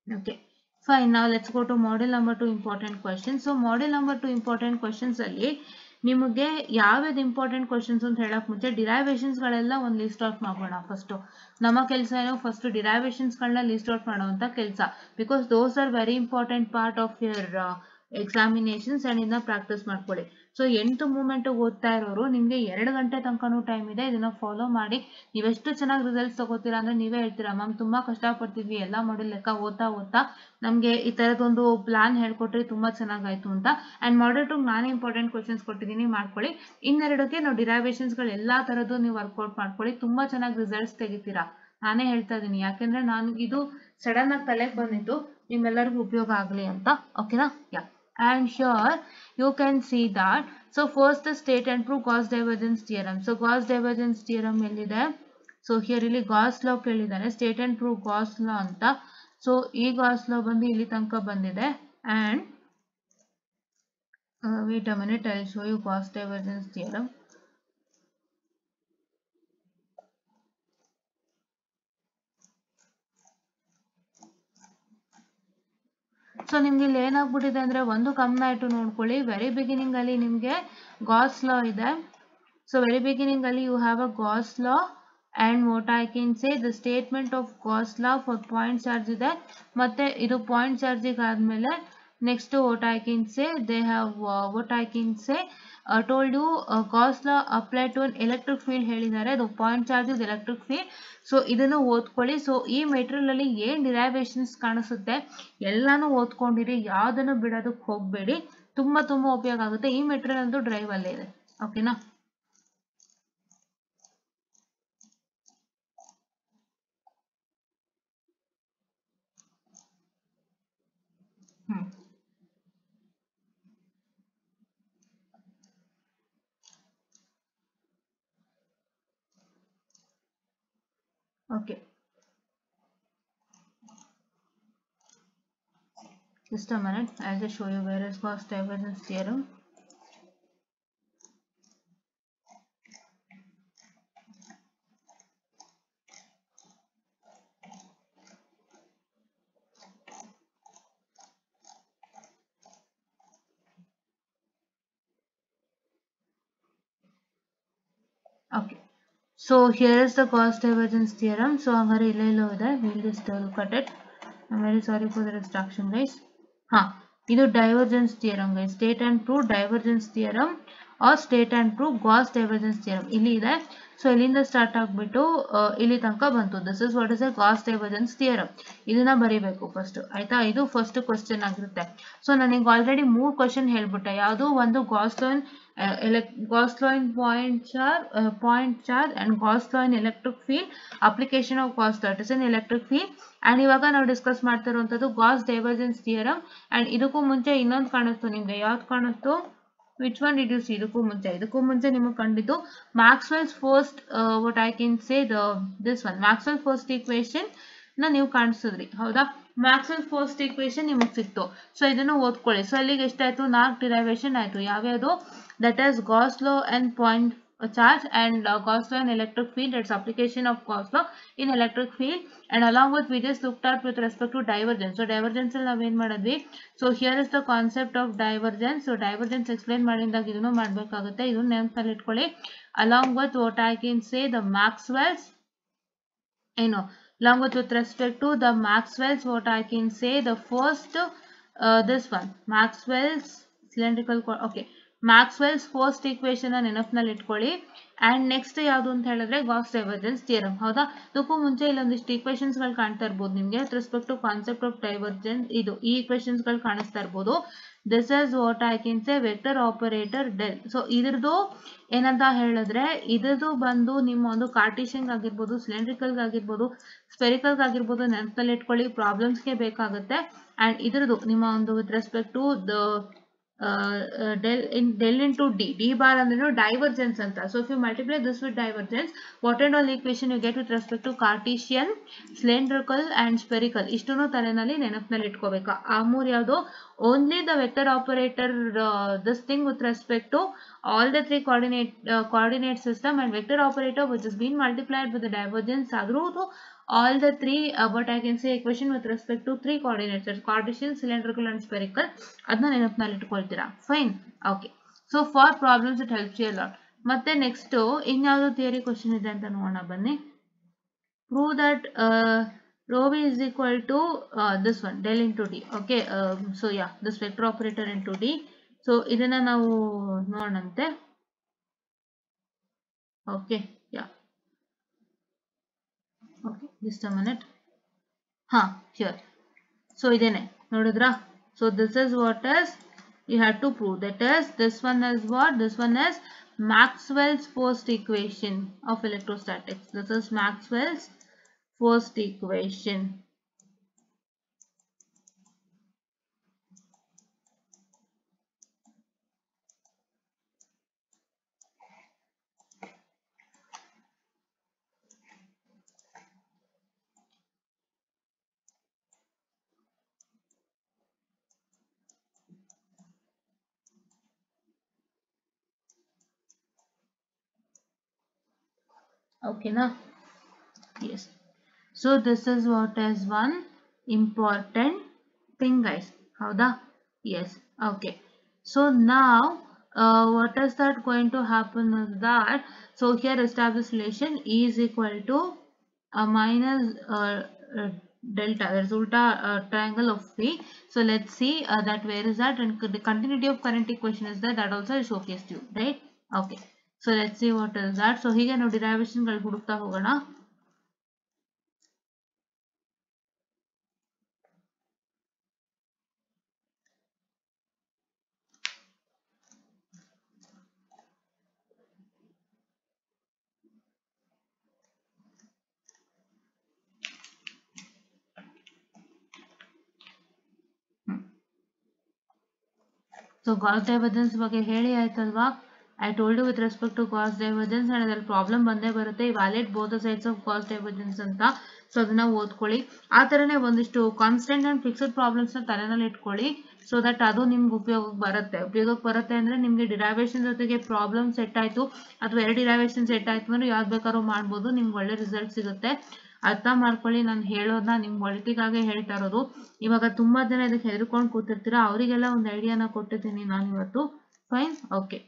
ಓಕೆ, ಫೈನ್. ನಾವ್ let's go to model number 2 important questions. So model number 2 important questions ಅಲ್ಲಿ ನಿಮಗೆ ಯಾವ್ಯಾವ್ದು ಇಂಪಾರ್ಟೆಂಟ್ ಕ್ವಶನ್ಸ್ ಅಂತ ಹೇಳಕ್ ಮುಂಚೆ ಡಿರೈವೇಶನ್ಸ್ ಗಳೆಲ್ಲ ಒಂದು ಲಿಸ್ಟ್ ಔಟ್ ಮಾಡೋಣ. ಫಸ್ಟ್ ನಮ್ಮ ಕೆಲಸ ಏನು, ಫಸ್ಟ್ ಡಿರೈವೇಶನ್ಸ್ ಗಳನ್ನ ಲಿಸ್ಟ್ ಔಟ್ ಮಾಡುವಂತ ಕೆಲಸ. Because those are very important part of your examinations and ಇದನ್ನ ಪ್ರಾಕ್ಟೀಸ್ ಮಾಡ್ಕೊಳ್ಳಿ. ಸೊ 8th ಮೂಮೆಂಟ್ ಓದ್ತಾ ಇರೋರು ನಿಮ್ಗೆ 2 ಗಂಟೆ ತನಕನೂ ಟೈಮ್ ಇದೆ, ಇದನ್ನ ಫಾಲೋ ಮಾಡಿ. ನೀವೆಷ್ಟು ಚೆನ್ನಾಗಿ ರಿಸಲ್ಟ್ಸ್ ತಗೋತೀರಾ ಅಂದ್ರೆ ನೀವೇ ಹೇಳ್ತೀರಾ, ಮ್ಯಾಮ್ ತುಂಬಾ ಕಷ್ಟ ಪಡ್ತಿದ್ವಿ ಎಲ್ಲ ಮಾಡೆಲ್ ಲೆಕ್ಕ ಓದ್ತಾ ನಮ್ಗೆ ಈ ತರದೊಂದು ಪ್ಲಾನ್ ಹೇಳ್ಕೊಟ್ರಿ, ತುಂಬಾ ಚೆನ್ನಾಗಾಯ್ತು ಅಂತ. ಅಂಡ್ ಮಾಡೆಲ್ 2 ನಾನೇ ಇಂಪಾರ್ಟೆಂಟ್ ಕ್ವಶನ್ಸ್ ಕೊಟ್ಟಿದ್ದೀನಿ, ಮಾಡ್ಕೊಳ್ಳಿ. ಇನ್ನೆರಡಕ್ಕೆ ನಾವು ಡಿರೈವೇಶನ್ಸ್ ಗಳು ಎಲ್ಲಾ ತರದ್ದು ನೀವು ವರ್ಕೌಟ್ ಮಾಡ್ಕೊಳ್ಳಿ, ತುಂಬಾ ಚೆನ್ನಾಗಿ ರಿಸಲ್ಟ್ಸ್ ತೆಗಿತೀರಾ, ನಾನೇ ಹೇಳ್ತಾ ಇದ್ದೀನಿ. ಯಾಕೆಂದ್ರೆ ನಾನು ಇದು ಸಡನ್ ಆಗಿ ತಲೆಗೆ ಬಂದಿದ್ದು ನಿಮ್ಮೆಲ್ಲರಿಗೂ ಉಪಯೋಗ ಆಗ್ಲಿ ಅಂತ. ಓಕೆನಾ? ಯಾ. And here you can see that, so first state and prove Gauss divergence theorem. So Gauss divergence theorem ಎಲ್ಲಿದೆ, so here ಇಲ್ಲಿ Gauss law ಕೇಳಿದಾರೆ, state and prove Gauss law ಅಂತ. ಸೊ ಈ Gauss law ಬಂದು ಇಲ್ಲಿ ತನಕ ಬಂದಿದೆ. and wait a minute, I'll show you Gauss divergence theorem. So ನಿಮ್ಗೆ ಇಲ್ಲಿ ಏನಾಗ್ಬಿಟ್ಟಿದೆ ಅಂದ್ರೆ ಒಂದು ಗಮನ ಇಟ್ಟು ನೋಡ್ಕೊಳ್ಳಿ. ವೆರಿ ಬಿಗಿನಿಂಗ್ ಅಲ್ಲಿ ನಿಮ್ಗೆ Gauss law ಇದೆ. ಸೊ ವೆರಿ ಬಿಗಿನಿಂಗ್ ಅಲ್ಲಿ you have a Gauss law and what I can say the statement of Gauss law for point charge ಇದೆ. ಮತ್ತೆ ಇದು ಪಾಯಿಂಟ್ ಚಾರ್ಜ್ ಆದ್ಮೇಲೆ Next, what I can say, they have what I can say, told you Gauss law apply to an electric field ಹೇಳಿದ್ದಾರೆ. ಅದು point charge is electric field. So ಇದನ್ನು ಓದ್ಕೊಳ್ಳಿ. So ಈ material ಅಲ್ಲಿ ಏನ್ ಡಿರೈವೇಶನ್ಸ್ ಕಾಣಿಸುತ್ತೆ ಎಲ್ಲಾನು ಓದ್ಕೊಂಡಿರಿ, ಯಾವ್ದನ್ನು ಬಿಡೋದಕ್ಕೆ ಹೋಗ್ಬೇಡಿ. ತುಂಬಾ ಉಪಯೋಗ ಆಗುತ್ತೆ. ಈ ಮೆಟೀರಿಯಲ್ ಅಂತೂ ಡ್ರೈವ್ ಅಲ್ಲೇ ಇದೆ. ಓಕೆನಾ? Okay, just a minute. I'll just show you where is Gauss divergence theorem. Okay, so here is the Gauss divergence theorem. So हमारे इलेलो है. We'll just look at it. I'm very sorry for the distraction, guys. हाँ, ಇದು divergence theorem, guys. State and prove divergence theorem or state and prove Gauss divergence theorem. ಇಲ್ಲಿ ಇದೆ. So ಇಲ್ಲಿಂದ start ಆಗ್ಬಿಟ್ಟು ಇಲ್ಲಿ ತನಕ ಬಂತು. This is what is A Gauss divergence theorem. ಇದನ್ನ ಬರೀಬೇಕು ಫಸ್ಟ್, ಆಯ್ತಾ? ಇದು ಫಸ್ಟ್ ಕ್ವಶನ್ ಆಗಿರುತ್ತೆ. ಸೊ ನನಗೆ ಆಲ್ರೆಡಿ 3 ಕ್ವಶನ್ ಹೇಳ್ಬಿಟ್ಟೆ. ಯಾವುದು? ಒಂದು Gauss law in point charge and Gauss law in electric field, application of Gauss law is in electric field. and ಇವಾಗ ನಾವು ಡಿಸ್ಕಸ್ ಮಾಡ್ತಿರುವಂತದ್ದು ಗಾಸ್ ಡೈವರ್ಜೆನ್ಸ್ ಥಿಯರಮ್. ಅಂಡ್ ಇದಕ್ಕೂ ಮುಂಚೆ ಇನ್ನೊಂದು ಕಾಣಿಸ್ತು ನಿಮ್ಗೆ. ಯಾವ್ದು ಕಾಣಿಸ್ತು? Which one did you see? ಇದಕ್ಕೂ ಮುಂಚೆ ನಿಮಗೆ ಕಂಡಿದ್ದು Maxwell's first, what I can say, this one Maxwell first equation ನ ನೀವು ಕಾಣಿಸಿದ್ರಿ, ಹೌದಾ? ಮ್ಯಾಕ್ಸ್ವೆಲ್ ಫಸ್ಟ್ ಈಕ್ವೇಶನ್ ನಿಮಗೆ ಸಿಕ್ತು. ಸೊ ಇದನ್ನು ಓದ್ಕೊಳ್ಳಿ. ಸೊ ಅಲ್ಲಿಗೆ ಎಷ್ಟಾಯ್ತು? 4 ಡಿರೈವೇಶನ್ ಆಯ್ತು. ಯಾವ್ಯಾವುದು? That is Gauss law and point charge and Gauss law in electric field. It's application of Gauss law in electric field, and along with we just looked at with respect to divergence. So divergence ಅಲ್ಲಿ ನಾವು ಏನು ಮಾಡಿದ್ವಿ? So here is the concept of divergence. So divergence explain ಮಾಡಿದಾಗ ಇದನ್ನು ಮಾಡಬೇಕಾಗುತ್ತೆ. ಇದನ್ನು ನೆನಪಲ್ಲಿ ಇಟ್ಕೊಳ್ಳಿ. along with what I can say, the Maxwell's, along with respect to the Maxwell's, what I can say, the first this one Maxwell's cylindrical, okay, Maxwell's first equation ನೆನಪಿನಲ್ಲಿ ಇಟ್ಕೊಳ್ಳಿ. And next ಯಾವುದು ಅಂತ ಹೇಳಿದ್ರೆ ಗಾಸ್ ಡೈವರ್ಜೆನ್ಸ್ ಥಿಯರಮ್, ಹೌದಾ? ಇದಕ್ಕೂ ಮುಂಚೆ ಇಲ್ಲೊಂದಿಷ್ಟು equations ಗಳು ಕಾಣ್ತಾ ಇರ್ಬೋದು ನಿಮ್ಗೆ with respect to concept of divergence. ಈ ಈಕ್ವೇಶನ್ಸ್ ಗಳು ಕಾಣಿಸ್ತಾ ಇರ್ಬೋದು. This is what I can say vector operator del. So ಇದ್ರದ್ದು ಏನಂತ ಹೇಳಿದ್ರೆ, ಇದ್ರದ್ದು ಬಂದು ನಿಮ್ಮ ಒಂದು ಕಾರ್ಟಿಷಿಯನ್ ಆಗಿರ್ಬೋದು, ಸಿಲಿಂಡ್ರಿಕಲ್ ಆಗಿರ್ಬೋದು, ಸ್ಪೆರಿಕಲ್ ಆಗಿರ್ಬೋದು, ನೆನಪಿನಲ್ಲಿ ಇಟ್ಕೊಳ್ಳಿ. ಪ್ರಾಬ್ಲಮ್ಸ್ಗೆ ಬೇಕಾಗುತ್ತೆ. ಅಂಡ್ ಇದ್ರದ್ದು ನಿಮ್ಮ ಒಂದು with respect to the del into d bar ಅಂದ್ರೆ divergence ಅಂತ. So if you multiply this with divergence, what and all equation you get with respect to Cartesian, cylindrical and spherical, ಇಷ್ಟನ್ನು ತಲೆನಲ್ಲಿ ನೆನಪಿನಲ್ಲಿ ಇಟ್ಕೋಬೇಕು. ಆ ಮೂರು ಯಾವುದು? only the vector operator, this thing with respect to all the 3 coordinate system, and vector operator which is being multiplied with the divergence through all the 3 what I can say equation with respect to 3 coordinates, Cartesian, cylindrical and spherical. ಅದನ್ನ ನೆನಪಿನಲ್ಲಿ ಇಟ್ಕೊಳ್ತೀರಾ. Fine, okay. So for problems it helps you a lot. ಮತ್ತೆ next ಇನ್ಯಾವುದು theory question ಇದೆ ಅಂತ ನೋಡೋಣ ಬನ್ನಿ. Prove that rho v is equal to this one del into d. okay, so yeah, this vector operator into d. so ಇದನ್ನ ನಾವು ನೋಡೋಣಂತೆ. okay, yeah, okay, just a minute. here, so idene nodidra. so this is what is you have to prove. that is, this one is what? this one is Maxwell's first equation of electrostatics. this is Maxwell's first equation. okay now, yes. So this is what is one important thing, guys. Howda? Yes. Okay. So now what is that going to happen is that, so here establish relation E is equal to minus delta, that's ulta triangle of P. So let's see that where is that, and the continuity of current equation is there, that also I showcased you, right? Okay, so let's see what is that. So ಹೀಗೆ ನಾವು derivation ಗಳು ಹುಡುಕ್ತಾ ಹೋಗೋಣ. So Gauss divergence ಬಗ್ಗೆ ಹೇಳಿ ಆಯ್ತಲ್ವಾ. I told you with respect to Gauss divergence and ಅದರಲ್ಲಿ problem ಬಂದೇ ಬರುತ್ತೆ, evaluate both the sides of Gauss divergence ಅಂತ. ಸೊ ಅದನ್ನ ಓದ್ಕೊಳ್ಳಿ. ಆ ಥರನೇ ಒಂದಿಷ್ಟು ಕಾನ್ಸ್ಟೆಂಟ್ ಆ್ಯಂಡ್ ಫಿಕ್ಸ್ಡ್ ಪ್ರಾಬ್ಲಮ್ಸ್ನ ತಲೆನಲ್ಲಿ ಇಟ್ಕೊಳ್ಳಿ, ಸೊ ದಟ್ ಅದು ನಿಮ್ಗೆ ಉಪಯೋಗಕ್ಕೆ ಬರುತ್ತೆ ಅಂದರೆ ನಿಮಗೆ ಡಿರೈವೇಷನ್ ಜೊತೆಗೆ ಪ್ರಾಬ್ಲಮ್ ಸೆಟ್ ಆಯಿತು ಅಥವಾ ಎರಡು ಡಿರೈವೇಷನ್ ಸೆಟ್ ಆಯಿತು ಅಂದರೆ ಯಾವ್ದು ಬೇಕಾದ್ರೂ ಮಾಡ್ಬೋದು, ನಿಮ್ಗೆ ಒಳ್ಳೆ ರಿಸಲ್ಟ್ ಸಿಗುತ್ತೆ. ಅರ್ಥ ಮಾಡ್ಕೊಳ್ಳಿ, ನಾನು ಹೇಳೋದನ್ನ ನಿಮ್ಗೆ ಒಳಿತಿಗಾಗಿ ಹೇಳ್ತಾ ಇರೋದು. ಇವಾಗ ತುಂಬಾ ಜನ ಇದಕ್ಕೆ ಹೆದರ್ಕೊಂಡು ಕೂತಿರ್ತೀರಾ, ಅವರಿಗೆಲ್ಲ ಒಂದು ಐಡಿಯಾನ ಕೊಟ್ಟಿದ್ದೀನಿ ನಾನು ಇವತ್ತು. Fine, okay.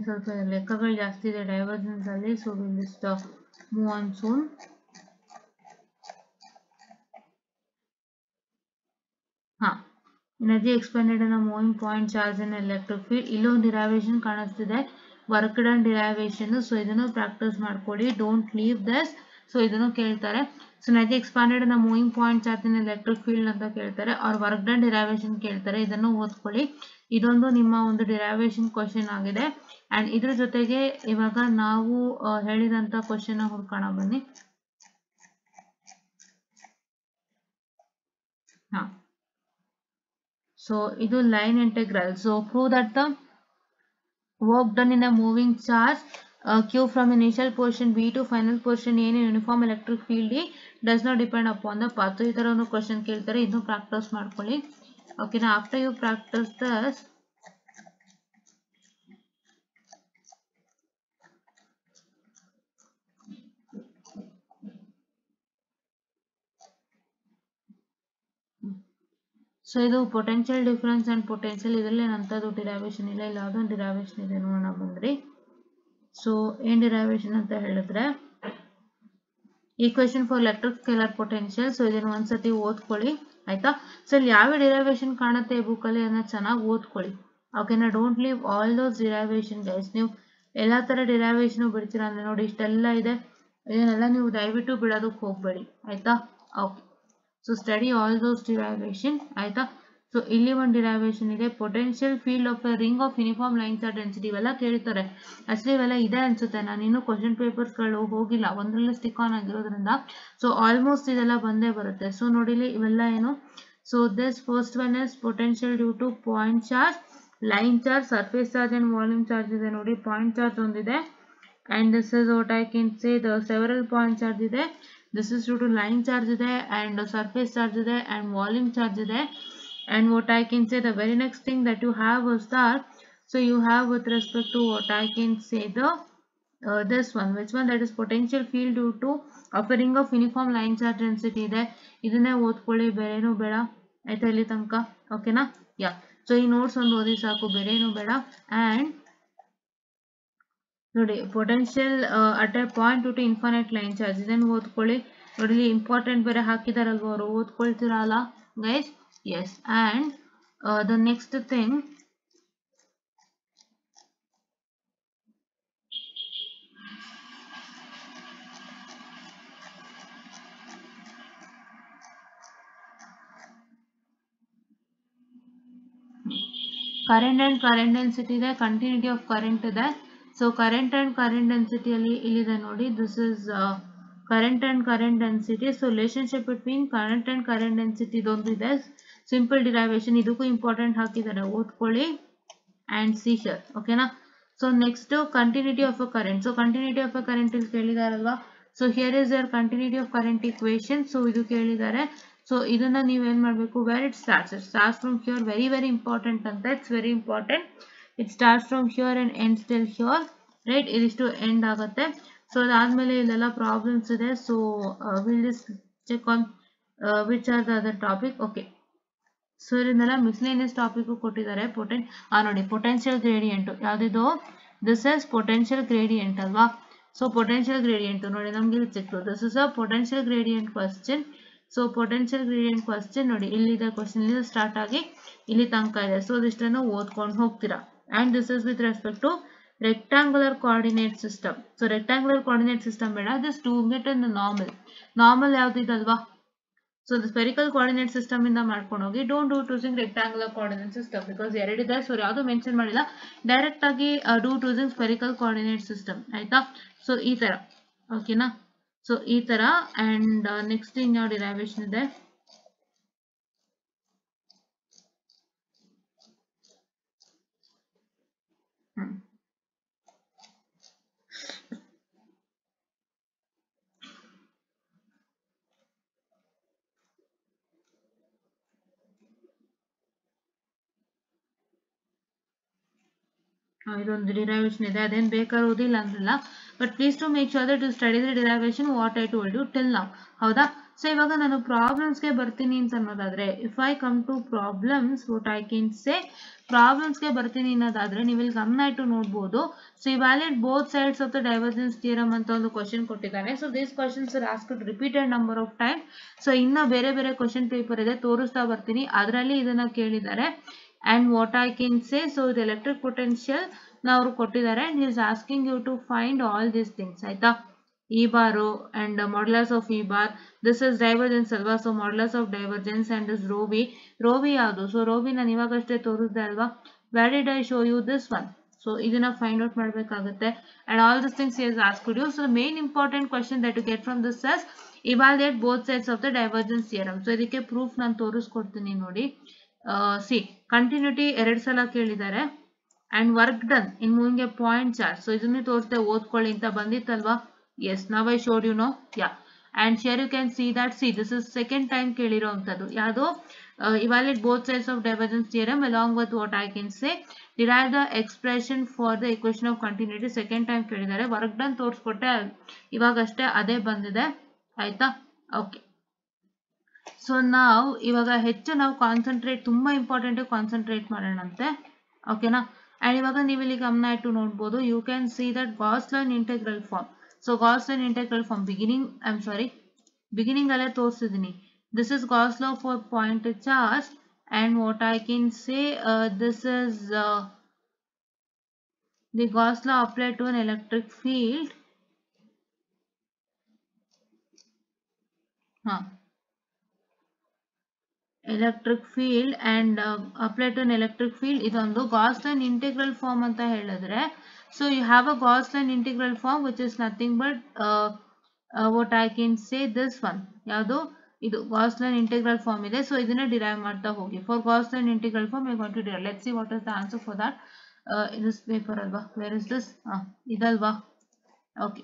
ಸ್ವಲ್ಪ ಲೆಕ್ಕಗಳು ಜಾಸ್ತಿ ಇದೆ ಡೈವರ್ಜೆನ್ಸ್ ಅಲ್ಲಿ, so will just move on soon. Energy expanded in moving point charge in electric field. ಇಲ್ಲೊಂದು ಡಿರೈವೇಶನ್ ಕಾಣಿಸ್ತಿದೆ, ವರ್ಕ್ ಡನ್ ಡಿರೈವೇಶನ್. ಸೊ ಇದನ್ನು ಪ್ರಾಕ್ಟೀಸ್ ಮಾಡ್ಕೊಳ್ಳಿ, ಡೋಂಟ್ ಲೀವ್ ದಿಸ್. ಸೊ ಇದನ್ನು ಕೇಳ್ತಾರೆ. So energy expanded in moving point charge in electric field ಅಂತ ಕೇಳ್ತಾರೆ, ಅವ್ರ work done derivation ಕೇಳ್ತಾರೆ. ಇದನ್ನು ಓದ್ಕೊಳ್ಳಿ, ಇದೊಂದು ನಿಮ್ಮ ಒಂದು ಡಿರೈವೇಶನ್ ಕ್ವಶನ್ ಆಗಿದೆ. ಅಂಡ್ ಇದ್ರ ಜೊತೆಗೆ ಇವಾಗ ನಾವು ಹೇಳಿದಂತ ಕ್ವಶನ್ ಹುಡ್ಕೋಣ ಬನ್ನಿ. So ಇದು line integral. So prove that the work done in a moving charge Q from initial portion B to final portion A in uniform electric field A does not depend upon the path. So ಈ ತರ ಒಂದು question ಕೇಳ್ತಾರೆ, ಇದನ್ನು practice ಮಾಡ್ಕೊಳ್ಳಿ. ಓಕೆನಾ? after you practice this, so ಇದು potential difference and potential, ಇದರಲ್ಲಿ ಏನಂತದ್ದು derivation ಇಲ್ಲ, ಇಲ್ಲ ಅದೊಂದು ಡಿರೈವೇಶನ್ ಇದೆ ನೋಡೋಣ ಬಂದ್ರಿ. ಸೊ ಏನ್ ಡಿರೈವೇಶನ್ ಅಂತ ಹೇಳಿದ್ರೆ equation for electric scalar potential. So ಇದನ್ನು ಒಂದ್ಸತಿ ಓದ್ಕೊಳ್ಳಿ ಆಯ್ತಾ. ಸೊ ಇಲ್ಲಿ ಯಾವ ಡಿರೈವೇಶನ್ ಕಾಣುತ್ತೆ ಬುಕ್ಕಲ್ಲಿ ಅದನ್ನ ಚೆನ್ನಾಗಿ ಓದ್ಕೊಳ್ಳಿ. ಓಕೆನಾ? Don't leave all those derivation guys. ನೀವು ಎಲ್ಲಾ ತರ ಡಿರೈವೇಶನ್ ಬಿಡ್ತೀರಾ ಅಂದ್ರೆ ನೋಡಿ ಇಷ್ಟೆಲ್ಲ ಇದೆ, ಇದನ್ನೆಲ್ಲ ನೀವು ದಯವಿಟ್ಟು ಬಿಡೋದಕ್ಕೆ ಹೋಗ್ಬೇಡಿ ಆಯ್ತಾ. Okay, so study all those derivation ಆಯ್ತಾ. ಸೊ ಇಲ್ಲಿ ಒಂದು ಡಿರೈವೇಶನ್ ಇದೆ, potential field of A ring of uniform line charge density. ಇವೆಲ್ಲ ಕೇಳ್ತಾರೆ ಆಕ್ಚುಲಿ, ಇವೆಲ್ಲ ಇದೆ ಅನ್ಸುತ್ತೆ, ನಾನು ಇನ್ನೂ ಕ್ವಶನ್ ಪೇಪರ್ಸ್ಗಳು ಹೋಗಿಲ್ಲ, ಒಂದ್ರಲ್ಲಿ ಸ್ಟಿಕ್ ಆನ್ ಆಗಿರೋದ್ರಿಂದ. ಸೊ ಆಲ್ಮೋಸ್ಟ್ ಇದೆಲ್ಲ ಬಂದೇ ಬರುತ್ತೆ. ಸೊ ನೋಡಿಲಿ ಇವೆಲ್ಲ ಏನು. So this first one is potential due to point charge, line charge, surface charge and volume charge ಇದೆ ನೋಡಿ. ಪಾಯಿಂಟ್ ಚಾರ್ಜ್ ಒಂದಿದೆ, and this is what I can say the several point charge ಇದೆ. This is due to line charge ಇದೆ, and surface charge ಇದೆ, and volume charge ಇದೆ. And what I can say, the very next thing that you have is that, so you have with respect to what I can say the this one, which one, that is potential field due to offering of uniform line charge density ಇದೆ. ಇದನ್ನೇ ಓದ್ಕೊಳ್ಳಿ, ಬೇರೇನು ಬೇಡ ಆಯ್ತಾ ಇಲ್ಲಿ ತನಕ. ಓಕೆನಾ? ಯಾ, so ಈ ನೋಟ್ಸ್ ಒಂದು ಓದಿ ಸಾಕು, ಬೇರೇನು ಬೇಡ. ಅಂಡ್ ನೋಡಿ potential at a point to infinite line charge, ಇದನ್ನು ಓದ್ಕೊಳ್ಳಿ. ನೋಡಿ ಇಂಪಾರ್ಟೆಂಟ್ ಬೇರೆ ಹಾಕಿದಾರಲ್ವ ಅವರು, ಓದ್ಕೊಳ್ತೀರಲ್ಲ guys? Yes. And the next thing, current and current density ಇದೆ, ಕಂಟಿನ್ಯೂಟಿ ಆಫ್ ಕರೆಂಟ್ ಇದೆ. So current and current density ಅಲ್ಲಿ ಇಲ್ಲಿದೆ ನೋಡಿ, this is current and current density. So relationship between current and current density ಇದೊಂದು ಇದೆ, simple derivation. ಇದಕ್ಕೂ important ಹಾಕಿದ್ದಾರೆ, ಓದ್ಕೊಳ್ಳಿ ಅಂಡ್ ಸಿ ಹಿಯರ್. ಓಕೆನಾ? So next continuity of a current. So continuity of a current ಇಲ್ಲಿ ಕೇಳಿದಾರಲ್ವಾ. So here is your continuity of current equation. So ಇದು ಕೇಳಿದ್ದಾರೆ. ಸೊ ಇದನ್ನ ನೀವೇನ್ ಮಾಡಬೇಕು, where it starts from here, very important ಅಂತ, it's very important. It starts from here and ends till here, right. ಇದಿಷ್ಟು end ಆಗುತ್ತೆ. ಸೊ ಅದಾದ್ಮೇಲೆ ಇಲ್ಲೆಲ್ಲ ಪ್ರಾಬ್ಲಮ್ಸ್ ಇದೆ. So will just check on which are the other topic. Okay, so ಇದನ್ನೆಲ್ಲ miscellaneous topic ಕೊಟ್ಟಿದ್ದಾರೆ. ನೋಡಿ, potential gradient ಯಾವ್ದಿದು, this is potential gradient ಅಲ್ವಾ. ಸೊ ಪೊಟೆನ್ಷಿಯಲ್ ಗ್ರೇಡಿಯಂಟ್ ನೋಡಿ ನಮ್ಗೆ ಇಲ್ಲಿ ಸಿಕ್ತು, this is a potential gradient question. So potential gradient question ನೋಡಿ, ಇಲ್ಲಿದೆ ಕ್ವಶನ್, ಇಲ್ಲಿ ಸ್ಟಾರ್ಟ್ ಆಗಿ ಇಲ್ಲಿ ತನಕ ಇದೆ. ಸೊ ಇದಿಷ್ಟನ್ನು ಓದ್ಕೊಂಡು ಹೋಗ್ತೀರಾ. And this is with respect to rectangular coordinate system. So rectangular coordinate system ಬೇಡ, just to get in the normal ಯಾವ್ದಿದಲ್ವಾ. So the spherical coordinate system ಇಂದ ಮಾಡ್ಕೊಂಡು ಹೋಗಿ, don't do using rectangular coordinate system because ಎರಡಿದೆ. So ಯಾವುದು mention ಮಾಡಿಲ್ಲ, direct ಆಗಿ do using spherical coordinate system, ಆಯ್ತಾ. ಸೊ ಈ ತರ, ಓಕೆನಾ. ಸೊ ಈ ತರ. ಅಂಡ್ ನೆಕ್ಸ್ಟ್ ಇನ್ಯಾವ ಡಿರೈವೇಶನ್ ಇದೆ, ಇದೊಂದು ಡಿರೈವೇಶನ್ ಇದೆ, ಅದೇನು ಬೇಕಾದ್ರೂ ಓದಿಲ್ಲ ಅಂದ್ರಲ್ಲ. But please to make sure that you study the derivation what I told you till now, ಹೌದಾ. ಸೊ ಇವಾಗ ನಾನು ಪ್ರಾಬ್ಲಮ್ಸ್ಗೆ ಬರ್ತೀನಿ ಅಂತ ಅನ್ನೋದಾದ್ರೆ, if I come to problems, what I can say, ಪ್ರಾಬ್ಲಮ್ಸ್ಗೆ ಬರ್ತೀನಿ ಅನ್ನೋದಾದ್ರೆ ನೀವು ಇಲ್ಲಿ ಗಮನ ಇಟ್ಟು ನೋಡ್ಬೋದು. So evaluate both sides of the divergence theorem ಅಂತ ಒಂದು ಕ್ವಶನ್ ಕೊಟ್ಟಿದ್ದಾನೆ. So these questions are asked repeated number of time. So ಇನ್ನ ಬೇರೆ ಬೇರೆ ಕ್ವಶನ್ ಪೇಪರ್ ಇದೆ, ತೋರಿಸ್ತಾ ಬರ್ತೀನಿ, ಅದರಲ್ಲಿ ಇದನ್ನ ಕೇಳಿದ್ದಾರೆ. And what I can say, so the electric potential now ಅವರು ಕೊಟ್ಟಿದ್ದಾರೆ, and he is asking you to find all these things, ಆಯ್ತಾ. E bar and modulus of E bar, this is divergence ಅಲ್ವಾ. So modulus of divergence and this rho v ಯಾವುದು, so rho v ನಾನು ಇವಾಗಷ್ಟೇ ತೋರಿಸಿದೆ ಅಲ್ವಾ. where did I show you this one, so ಇದನ್ನ find out ಮಾಡಬೇಕಾಗುತ್ತೆ. and all these things he has asked you. so the main important question that you get from this is evaluate both sides of the divergence theorem. So ಇದಕ್ಕೆ proof ನಾನು ತೋರಿಸ್ಕೊಡ್ತೀನಿ ನೋಡಿ. See continuity 2 ಸಲ ಕೇಳಿದ್ದಾರೆ. And work done in moving a point charge. So ಇದನ್ನು ತೋರಿಸ್ದೆ ಓದ್ಕೊಳ್ಳಿ ಅಂತ ಬಂದಿತ್ತಲ್ವಾ. ಎಸ್, ನಾವ್ I showed you know, yeah. And share you can see that, see this is second time ಕೇಳಿರೋ ಅಂತದ್ದು ಯಾವುದು, evaluate both sides of divergence theorem along with what I can say, derive the expression for the equation of continuity. Second time ಕೇಳಿದ್ದಾರೆ, work done ತೋರಿಸ್ಕೊಟ್ಟೆ, ಇವಾಗಷ್ಟೇ ಅದೇ ಬಂದಿದೆ, ಆಯ್ತಾ. Okay, so ನಾವು ಇವಾಗ ಹೆಚ್ಚು ನಾವು ಕಾನ್ಸಂಟ್ರೇಟ್, ತುಂಬಾ ಇಂಪಾರ್ಟೆಂಟ್ ಕಾನ್ಸಂಟ್ರೇಟ್ ಮಾಡೋಣಂತೆ, ಓಕೆನಾ. ಅಂಡ್ ಇವಾಗ ನೀವು ಇಲ್ಲಿ ಗಮನ ಇಟ್ಟು ನೋಡ್ಬೋದು, you can see that Gauss line integral form. So Gauss line integral form beginning ಅಲ್ಲೇ ತೋರಿಸಿದೀನಿ. This is Gauss law for point charge. And what I can say, this is the Gauss law applied to an electric field. Electric field and apply to an electric field. ಇದೊಂದು Gauss line integral form ಅಂತ ಹೇಳಿದ್ರೆ, so you have a Gauss line integral form which is nothing but what I can say this one, ಯಾವುದು ಇದು Gauss line integral form ಇದೆ. So ಇದನ್ನ derive ಮಾಡ್ತಾ ಹೋಗಿ. For Gauss line integral form I got to derive. Let's see what is the answer for that. This paper ಅಲ್ವಾ, where is this, ಇದಲ್ವಾ. Okay,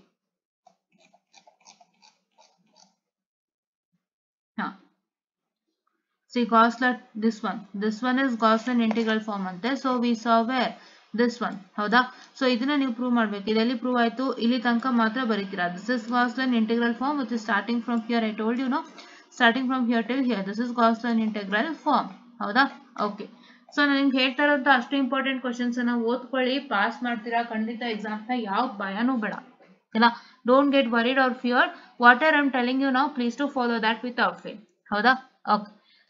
see Gauss law, this one is Gauss law integral form ante. So we saw where this one, ಹೌದಾ. So ಇದನ್ನ ನೀವು prove ಮಾಡಬೇಕು. ಇದೆಲ್ಲಿ prove ಆಯ್ತು, ಇಲ್ಲಿ ತನಕ ಮಾತ್ರ ಬರೀತೀರಾ. this is Gauss law integral form which is starting from here, I told you no, starting from here till here, this is Gauss law integral form, ಹೌದಾ. Okay, so ನಾನು ನಿಮ್ಗೆ ಹೇಳ್ತಾ ಇರೋಂಥ ಅಷ್ಟು ಇಂಪಾರ್ಟೆಂಟ್ ಕ್ವಶನ್ಸ್ ಅನ್ನ ಓದ್ಕೊಳ್ಳಿ, ಪಾಸ್ ಮಾಡ್ತೀರಾ ಖಂಡಿತ ಎಕ್ಸಾಮ್ ನ, ಯಾವ ಭಯನೂ ಬೇಡ, ಇಲ್ಲ. Don't get worried or fear. What are I am telling you now, please to follow that without fail, ಹೌದಾ. Okay,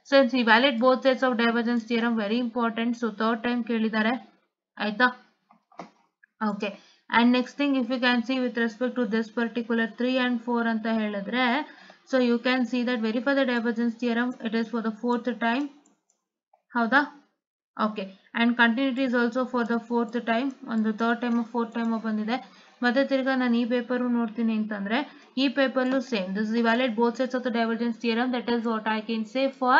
so it's evaluate both sides of divergence theorem, very important. so third time ಕೇಳಿದ್ದಾರೆ, ಆಯ್ತಾ. okay, and next thing if you can see with respect to this particular 3 and 4 ಅಂತ ಹೇಳಿದ್ರೆ, so you can see that verify the divergence theorem, it is for the 4th time, ಹೌದಾ. okay, and continuity is also for the 4th time, ಒಂದು 3rd time 4th time ಬಂದಿದೆ. ಮತ್ತೆ ತಿರ್ಗಾ ನಾನು ಈ paper ನೋಡ್ತೀನಿ ಅಂತಂದ್ರೆ, ಈ ಪೇಪರ್ಲು same, this is evaluate both sides of the divergence theorem, that is what I can say for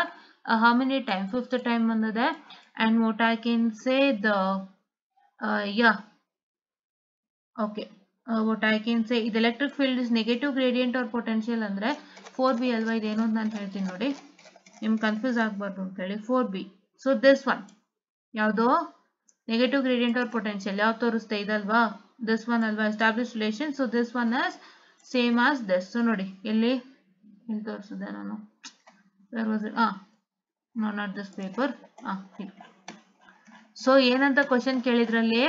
how many time, 5th time ಬಂದಿದೆ. and what I can say the yeah, okay, what I can say, ಇದು electric field is negative gradient or potential ಅಂದ್ರೆ 4b ಅಲ್ವಾ, ಇದೇನು ಅಂತ ನಾನು ಹೇಳ್ತೀನಿ ನೋಡಿ. ನಿಮ್ಗೆ ಕನ್ಫ್ಯೂಸ್ ಆಗಬಾರ್ದು ಅಂತೇಳಿ 4b. ಸೊ ದಿಸ್ ಒನ್ ಯಾವುದೋ ನೆಗೆಟಿವ್ ಗ್ರೇಡಿಯಂಟ್ ಆರ್ ಪೊಟೆನ್ಷಿಯಲ್ ಯಾವ್ದು ತೋರಿಸ್ತೆ ಇದಲ್ವಾ, ದಿಸ್ ಒನ್ ಅಲ್ವಾ establish relation. So this one as same as this. So ನೋಡಿ ಎಲ್ಲಿ ತೋರಿಸಿದೆ ನಾನು, ನಾಟ್ ದಿಸ್ ಪೇಪರ್. ಸೊ ಏನಂತ ಕ್ವಶನ್ ಕೇಳಿದ್ರಲ್ಲಿ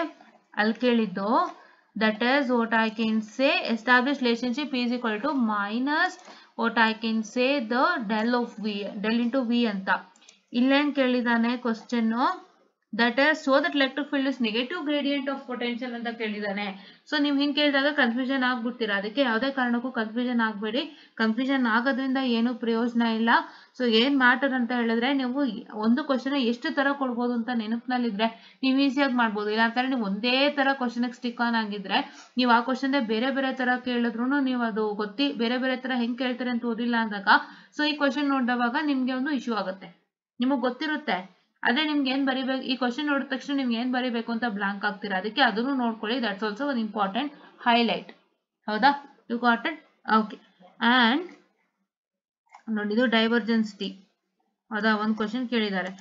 ಅಲ್ಲಿ ಕೇಳಿದ್ದು, that is what I can say establish relationship is equal to minus what I can say the del of V, del into V ಅಂತ. ಇಲ್ಲೇನ್ ಕೇಳಿದಾನೆ question, that is so that electric field is negative gradient of potential ಅಂತ ಕೇಳಿದಾನೆ. So ನೀವು ಹಿಂಗೆ ಕೇಳಿದಾಗ confusion ಆಗ್ಬಿಡ್ತೀರಾ, ಅದಕ್ಕೆ ಯಾವುದೇ ಕಾರಣಕ್ಕೂ ಕನ್ಫ್ಯೂಷನ್ ಆಗಬೇಡಿ. ಕನ್ಫ್ಯೂಷನ್ ಆಗೋದ್ರಿಂದ ಏನು ಪ್ರಯೋಜನ ಇಲ್ಲ. ಸೊ ಏನ್ ಮ್ಯಾಟರ್ ಅಂತ ಹೇಳಿದ್ರೆ, ನೀವು ಒಂದು ಕ್ವಶನ್ ಎಷ್ಟು ತರ ಕೊಡ್ಬೋದು ಅಂತ ನೆನಪಿನಲ್ಲಿದ್ರೆ ನೀವು ಈಸಿಯಾಗಿ ಮಾಡ್ಬೋದು. ಇಲ್ಲ ಅಂತಾರೆ ನೀವು ಒಂದೇ ತರ ಕ್ವಶನ್ ಸ್ಟಿಕ್ ಆನ್ ಆಗಿದ್ರೆ, ನೀವು ಆ ಕ್ವಶನ್ ಬೇರೆ ಬೇರೆ ತರ ಕೇಳಿದ್ರು ನೀವು ಅದು ಬೇರೆ ಬೇರೆ ತರ ಹೆಂಗ್ ಕೇಳ್ತಾರೆ ಅಂತ ಓದಿಲ್ಲ ಅಂದಾಗ, ಸೊ ಈ ಕ್ವಶನ್ ನೋಡಿದವಾಗ ನಿಮ್ಗೆ ಒಂದು ಇಶ್ಯೂ ಆಗುತ್ತೆ. ನಿಮಗೆ ಗೊತ್ತಿರುತ್ತೆ, ಅದೇ ನಿಮ್ಗೆ ಏನ್ ಬರಿಬೇಕು, ಈ ಕ್ವಶನ್ ನೋಡಿದ ತಕ್ಷಣ ನಿಮ್ಗೆ ಏನ್ ಬರಿಬೇಕು ಅಂತ ಬ್ಲಾಂಕ್ ಆಗ್ತೀರಾ. ಅದಕ್ಕೆ ಅದನ್ನು ನೋಡ್ಕೊಳ್ಳಿ. That's also one important highlight. ಹೌದಾ, you got it? Okay. And ನೋಡಿ ಇದು ಡೈವರ್ಜೆನ್ಸ್ ಟಿ. ಹೌದಾ, ಒಂದು ಕ್ವಶನ್ ಕೇಳಿದ್ದಾರೆ.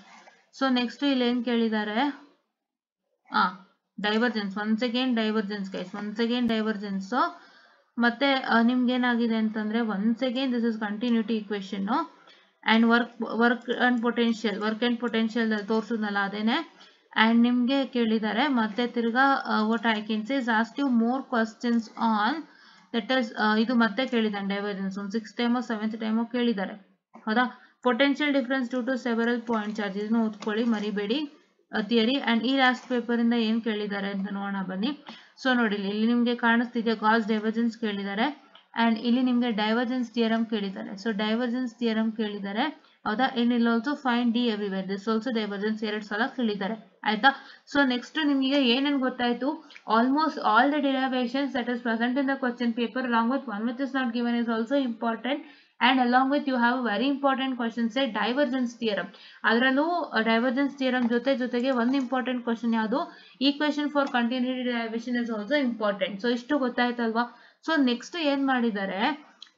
ಸೊ ನೆಕ್ಸ್ಟ್ ಇಲ್ಲಿ ಏನ್ ಕೇಳಿದ್ದಾರೆ, divergence. Once again divergence guys, once again divergence. ಮತ್ತೆ ನಿಮ್ಗೆ ಏನಾಗಿದೆ ಅಂತಂದ್ರೆ, once again this is continuity equation and work and potential ತೋರಿಸಿದ್ನಲ್ಲ ಅದೇನೆ. ಅಂಡ್ ನಿಮ್ಗೆ ಕೇಳಿದ್ದಾರೆ ಮತ್ತೆ ತಿರ್ಗಾ what I can say is ask you more questions on that is, ಇದು ಮತ್ತೆ ಕೇಳಿದ್ದಾನೆ ಡೈವರ್ಜೆನ್ಸ್. ಒಂದು 6th ಟೈಮೋ 7th ಟೈಮೋ ಕೇಳಿದ್ದಾರೆ. ಹೌದಾ, potential difference due to several point charge, ಇದನ್ನು ಓದ್ಕೊಳ್ಳಿ ಮರಿಬೇಡಿ ಥಿಯರಿ. ಅಂಡ್ ಈ ಲಾಸ್ಟ್ ಪೇಪರ್ ಇಂದ ಏನ್ ಕೇಳಿದ್ದಾರೆ ಅಂತ ನೋಡೋಣ ಬನ್ನಿ. ಸೊ ನೋಡಿ ಇಲ್ಲಿ ನಿಮ್ಗೆ ಕಾಣಿಸ್ತಿದೆ ಗಾಸ್ ಡೈವರ್ಜೆನ್ಸ್ ಕೇಳಿದ್ದಾರೆ. ಅಂಡ್ ಇಲ್ಲಿ ನಿಮ್ಗೆ ಡೈವರ್ಜೆನ್ಸ್ ಥಿಯರಮ್ ಕೇಳಿದ್ದಾರೆ. ಸೊ ಡೈವರ್ಜೆನ್ಸ್ ಥಿಯರಮ್ ಕೇಳಿದ್ದಾರೆ. ಹೌದಾ, ಇನ್ ಇಲ್ಲಿ also find D everywhere, this also divergence 2 ಸಲ ಕೇಳಿದ್ದಾರೆ. ಆಯ್ತಾ. ಸೊ ನೆಕ್ಸ್ಟ್ ನಿಮಗೆ ಏನೇನು ಗೊತ್ತಾಯ್ತು, almost all the derivations that is present in the question paper along with one which is not given is also important. And along with you have a very important question, say divergence theorem. ಅದರಲ್ಲೂ divergence theorem ಜೊತೆಗೆ ಒಂದು important question ಯಾವುದು, equation for continuity derivation is also important. So ಇಷ್ಟು ಗೊತ್ತಾಯ್ತಲ್ವಾ. So next ಏನ್ ಮಾಡಿದ್ದಾರೆ,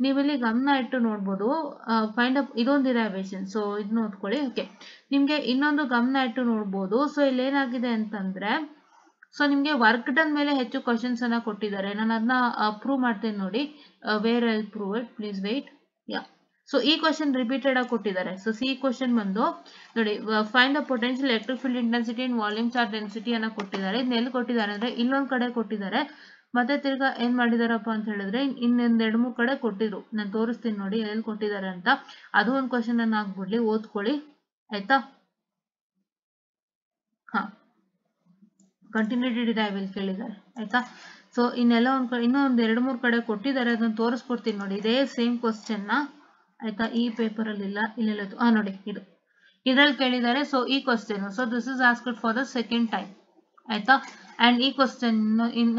ನೀವಿಲ್ಲಿ ಗಮನ ಇಟ್ಟು ನೋಡ್ಬೋದು, ಫೈಂಡ್ ಅಪ್ ಇದೊಂದು ಡಿರೈವೇಷನ್. ಸೊ ಇದನ್ನ ಓದ್ಕೊಳ್ಳಿ. ಓಕೆ, ನಿಮ್ಗೆ ಇನ್ನೊಂದು ಗಮನ ಇಟ್ಟು ನೋಡ್ಬೋದು. ಸೊ ಇಲ್ಲಿ ಏನಾಗಿದೆ ಅಂತಂದ್ರೆ, ಸೊ ನಿಮ್ಗೆ ವರ್ಕ್ ಡನ್ ಮೇಲೆ ಹೆಚ್ಚು ಕ್ವಶನ್ಸ್ ಅನ್ನ ಕೊಟ್ಟಿದ್ದಾರೆ. ನಾನು ಅದನ್ನ ಪ್ರೂವ್ ಮಾಡ್ತೇನೆ ನೋಡಿ. Where I prove it, please wait. So ಈ ಕ್ವಶನ್ ರಿಪೀಟೆಡ್ ಆಗಿ ಕೊಟ್ಟಿದ್ದಾರೆ. ಸೊ ಸಿ ಕ್ವಶನ್ ಬಂದು ನೋಡಿ, find the potential electric field intensity in volume charge density ಅನ್ನ ಕೊಟ್ಟಿದ್ದಾರೆ. ಇದನ್ನ ಎಲ್ಲಿ ಕೊಟ್ಟಿದ್ದಾರೆ ಅಂದ್ರೆ ಇಲ್ಲೊಂದ್ ಕಡೆ ಕೊಟ್ಟಿದ್ದಾರೆ. ಮತ್ತೆ ತಿರ್ಗಾ ಏನ್ ಮಾಡಿದಾರಪ್ಪ ಅಂತ ಹೇಳಿದ್ರೆ ಇನ್ನೊಂದ್ 2-3 ಕಡೆ ಕೊಟ್ಟಿದ್ರು. ನಾನು ತೋರಿಸ್ತೀನಿ ನೋಡಿ ಎಲ್ಲಿ ಕೊಟ್ಟಿದ್ದಾರೆ ಅಂತ. ಅದು ಒಂದು ಕ್ವಶನ್ ಅನ್ನ ಹಾಕ್ಬಿಡ್ಲಿ, ಓದ್ಕೊಳ್ಳಿ ಆಯ್ತಾ. ಕಂಟಿನ್ಯೂಟಿ ಡಿರೈವೇಷನ್ ಕೇಳಿದ್ದಾರೆ ಆಯ್ತಾ. ಸೊ ಇನ್ನೆಲ್ಲ ಇನ್ನೊಂದ್ 2-3 ಕಡೆ ಕೊಟ್ಟಿದ್ದಾರೆ, ಅದನ್ನ ತೋರಿಸ್ಕೊಡ್ತೀನಿ ನೋಡಿ. ಇದೇ ಸೇಮ್ ಕ್ವಶನ್ ನ ಆಯ್ತಾ, ಈ ಪೇಪರ್ ಅಲ್ಲಿ ಇಲ್ಲ, ಇಲ್ಲೆಲ್ಲ ನೋಡಿ ಇದು ಇದ್ರಲ್ಲಿ ಕೇಳಿದ್ದಾರೆ. ಸೊ ಈ question, so this is asked for the second time ಆಯ್ತಾ. ಅಂಡ್ ಈ ಕ್ವಶನ್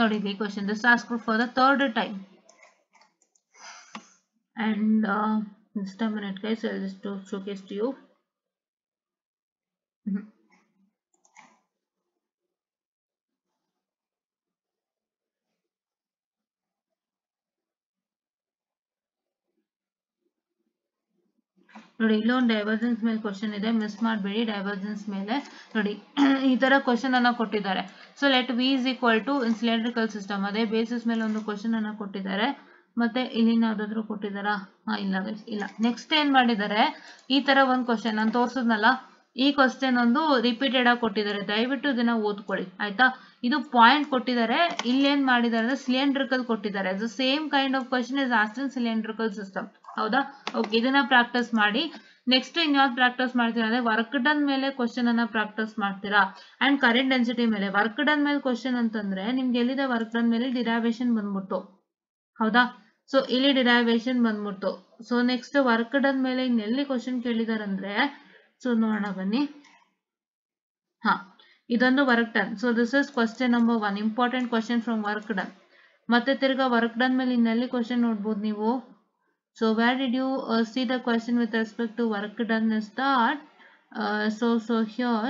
ನೋಡಿ, ಈ question this asked for the third time. And just a minute guys, I'll just showcase to you. ನೋಡಿ ಇಲ್ಲೊಂದು ಡೈವರ್ಜೆನ್ಸ್ ಮೇಲೆ ಕ್ವಶನ್ ಇದೆ, miss ಮಾಡಬೇಡಿ. Divergence ಮೇಲೆ ನೋಡಿ ಈ ತರ ಕ್ವಶನ್ ಅನ್ನ ಕೊಟ್ಟಿದ್ದಾರೆ. So let V is equal to in cylindrical system, ಅದೇ ಬೇಸಿಸ್ ಮೇಲೆ ಒಂದು ಕ್ವಶನ್ ಅನ್ನ ಕೊಟ್ಟಿದ್ದಾರೆ. ಮತ್ತೆ ಇಲ್ಲಿ ಯಾವ್ದಾದ್ರು ಕೊಟ್ಟಿದ್ದಾರಾ, ಇಲ್ಲ. ನೆಕ್ಸ್ಟ್ ಏನ್ ಮಾಡಿದ್ದಾರೆ, ಈ ತರ ಒಂದು ಕ್ವಶನ್ ನಾನು ತೋರ್ಸದ್ನಲ್ಲ, ಈ ಕ್ವಶನ್ ಒಂದು ರಿಪೀಟೆಡ್ ಆಗಿ ಕೊಟ್ಟಿದ್ದಾರೆ. ದಯವಿಟ್ಟು ಇದನ್ನ ಓದ್ಕೊಳ್ಳಿ ಆಯ್ತಾ. ಇದು ಪಾಯಿಂಟ್ ಕೊಟ್ಟಿದ್ದಾರೆ, ಇಲ್ಲಿ ಏನ್ ಮಾಡಿದ್ದಾರೆ ಅಂದ್ರೆ ಸಿಲಿಂಡ್ರಿಕಲ್ ಕೊಟ್ಟಿದ್ದಾರೆ. Same kind of question is asked in cylindrical system. ಹೌದಾ, ಓಕೆ, ಇದನ್ನ ಪ್ರಾಕ್ಟೀಸ್ ಮಾಡಿ. ನೆಕ್ಸ್ಟ್ ಇನ್ಯಾವ್ದು ಪ್ರಾಕ್ಟೀಸ್ ಮಾಡ್ತೀರಾ ಅಂದ್ರೆ ವರ್ಕ್ ಡನ್ ಮೇಲೆ ಕ್ವಶನ್ ಅನ್ನ ಪ್ರಾಕ್ಟೀಸ್ ಮಾಡ್ತೀರಾ. ಅಂಡ್ ಕರೆಂಟ್ ಡೆನ್ಸಿಟಿ ಮೇಲೆ. ವರ್ಕ್ ಡನ್ ಮೇಲೆ ಕ್ವಶನ್ ಅಂತಂದ್ರೆ ನಿಮ್ಗೆ ಎಲ್ಲಿದೆ, ವರ್ಕ್ ಡನ್ ಮೇಲೆ ಡಿರೈವೇಷನ್ ಬಂದ್ಬಿಟ್ಟು. ಹೌದಾ, ಸೊ ಇಲ್ಲಿ ಡಿರೈವೇಷನ್ ಬಂದ್ಬಿಟ್ಟು. ಸೊ ನೆಕ್ಸ್ಟ್ ವರ್ಕ್ ಡನ್ ಮೇಲೆ ಇನ್ನೆಲ್ಲಿ ಕ್ವಶನ್ ಕೇಳಿದಾರೆ ಅಂದ್ರೆ, ಸೊ ನೋಡೋಣ ಬನ್ನಿ. ಇದೊಂದು work done. So this is question number 1, important question from work done. ಮತ್ತೆ ತಿರ್ಗಾ ವರ್ಕ್ ಡನ್ ಮೇಲೆ ಇನ್ನೆಲ್ಲಿ ಕ್ವಶನ್ ನೋಡ್ಬೋದು ನೀವು. So where did you see the question with respect to work done is that so here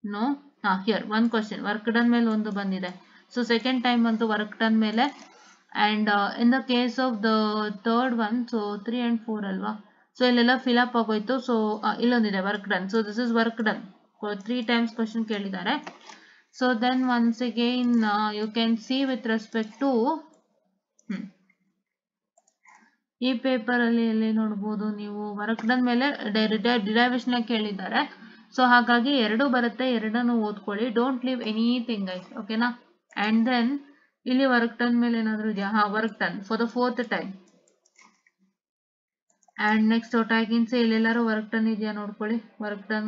no here one question work done ಮೇಲೆ ಒಂದು ಬಂದಿದೆ. So second time ಬಂತು work done ಮೇಲೆ. And in the case of the third one, so 3 and 4 ಅಲ್ವಾ, so ಇಲ್ಲೆಲ್ಲ fill up ಆಗೋಯ್ತು. So ಇಲ್ಲೊಂದಿದೆ work done. So this is work done. 3 times question ಕೇಳಿದ್ದಾರೆ. So then once again you can see with respect to ಈ paper ಅಲ್ಲಿ ಎಲ್ಲಿ ನೋಡ್ಬೋದು ನೀವು, ವರ್ಕ್ ಡನ್ ಮೇಲೆ ಡಿರೈವೇಶನ್ ಕೇಳಿದ್ದಾರೆ. ಸೊ ಹಾಗಾಗಿ ಎರಡು ಬರುತ್ತೆ, ಎರಡನ್ನು ಓದ್ಕೊಳ್ಳಿ. ಡೋಂಟ್ ಲೀವ್ ಎನಿಥಿಂಗ್ ಗೈಸ್, ಓಕೆನಾ. ಅಂಡ್ ದೆನ್ ಇಲ್ಲಿ ವರ್ಕ್ ಡನ್ ಮೇಲೆ ಏನಾದ್ರು ಇದೆಯಾ? Work done for the 4th time. And next what I can say, ಇಲ್ಲೆಲ್ಲಾರು work done ಇದೆಯಾ ನೋಡ್ಕೊಳ್ಳಿ. Work done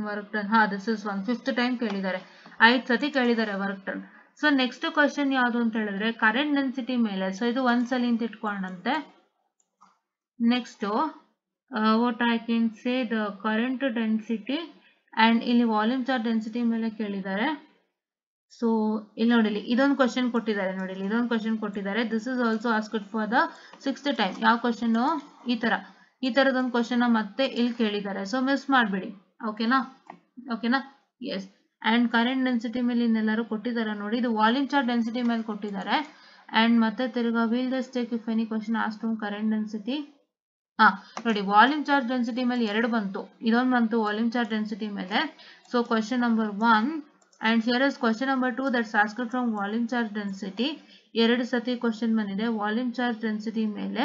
this is 5th time ಕೇಳಿದ್ದಾರೆ, 5 ಸತಿ ಕೇಳಿದ್ದಾರೆ work done. So next question ಯಾವುದು ಅಂತ ಹೇಳಿದ್ರೆ ಕರೆಂಟ್ ಡೆನ್ಸಿಟಿ ಮೇಲೆ. ಸೊ ಇದು ಒಂದ್ಸಲಿ ಅಂತ ಇಟ್ಕೊಂಡಂತೆ. Next what I can say the current density and ಇಲ್ಲಿ ವಾಲ್ಯೂಮ್ ಚಾರ್ಜ್ ಡೆನ್ಸಿಟಿ ಮೇಲೆ ಕೇಳಿದ್ದಾರೆ. ಸೊ ಇಲ್ಲಿ ನೋಡಿ, ಇದೊಂದು ಕ್ವಶನ್ ಕೊಟ್ಟಿದ್ದಾರೆ ನೋಡಿ, ಇದೊಂದು ಕ್ವಶನ್ ಕೊಟ್ಟಿದ್ದಾರೆ. This is also asked for the 6th time. ಯಾವ ಕ್ವಶನ್? ಈ ತರದೊಂದು ಕ್ವಶನ್ ಮತ್ತೆ ಇಲ್ಲಿ ಕೇಳಿದ್ದಾರೆ. ಸೊ ಮಿಸ್ ಮಾಡ್ಬೇಡಿ, ಓಕೆನಾ. ಎಸ್. ಅಂಡ್ ಕರೆಂಟ್ ಡೆನ್ಸಿಟಿ ಮೇಲೆ ಇನ್ನೆಲ್ಲರೂ ಕೊಟ್ಟಿದ್ದಾರೆ ನೋಡಿ. ಇದು ವಾಲ್ಯೂಮ್ ಚಾರ್ಜ್ ಡೆನ್ಸಿಟಿ ಮೇಲೆ ಕೊಟ್ಟಿದ್ದಾರೆ. ಅಂಡ್ ಮತ್ತೆ ತಿರ್ಗಾ will this take if any question asked on current density. ನೋಡಿ, ವಾಲ್ಯೂಮ್ ಚಾರ್ಜ್ ಡೆನ್ಸಿಟಿ ಮೇಲೆ 2 ಬಂತು, ಇದೊಂದು ಬಂತು ವಾಲ್ಯೂಮ್ ಚಾರ್ಜ್ ಡೆನ್ಸಿಟಿ ಮೇಲೆ. So question number 1 and here is question number 2 that's asked from volume charge density. 2 ಸತಿ question ಬಂದಿದೆ volume charge density ಮೇಲೆ,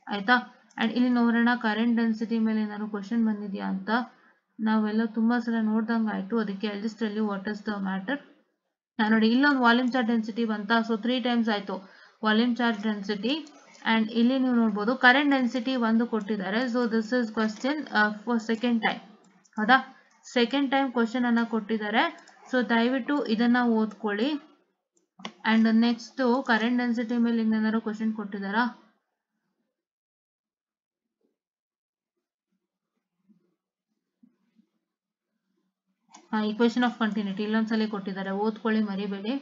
ಆಯ್ತಾ. ಅಂಡ್ ಇಲ್ಲಿ ನೋಡೋಣ ಕರೆಂಟ್ ಡೆನ್ಸಿಟಿ ಮೇಲೆ ಏನಾದ್ರು ಕ್ವಶನ್ ಬಂದಿದ್ಯಾ ಅಂತ. ನಾವೆಲ್ಲ ತುಂಬಾ ಸಲ ನೋಡ್ದಂಗೆ ಆಯ್ತು, ಅದಕ್ಕೆ I just tell you what is the matter. ನೋಡಿ, ಇಲ್ಲೊಂದು ವಾಲ್ಯೂಮ್ ಚಾರ್ಜ್ ಡೆನ್ಸಿಟಿ ಬಂತಾ. ಸೊ 3 times ಆಯ್ತು ವಾಲ್ಯೂಮ್ ಚಾರ್ಜ್ ಡೆನ್ಸಿಟಿ. ಅಂಡ್ ಇಲ್ಲಿ ನೀವು ನೋಡ್ಬೋದು ಕರೆಂಟ್ ಡೆನ್ಸಿಟಿ ಒಂದು ಕೊಟ್ಟಿದ್ದಾರೆ. So this is question for 2nd time, ಹೌದಾ. 2nd time ಕ್ವಶನ್ ಅನ್ನ ಕೊಟ್ಟಿದ್ದಾರೆ. ಸೊ ದಯವಿಟ್ಟು ಇದನ್ನ ಓದ್ಕೊಳ್ಳಿ. ಅಂಡ್ ನೆಕ್ಸ್ಟ್ ಕರೆಂಟ್ ಡೆನ್ಸಿಟಿ ಮೇಲೆ ಇನ್ನೇನಾದ್ರು ಕ್ವಶನ್ ಕೊಟ್ಟಿದ್ದಾರಾ? ಈಕ್ವೇಶನ್ ಆಫ್ ಕಂಟಿನ್ಯೂಟಿ ಇಲ್ಲೊಂದ್ಸಲಿ ಕೊಟ್ಟಿದ್ದಾರೆ, ಓದ್ಕೊಳ್ಳಿ, ಮರಿಬೇಡಿ,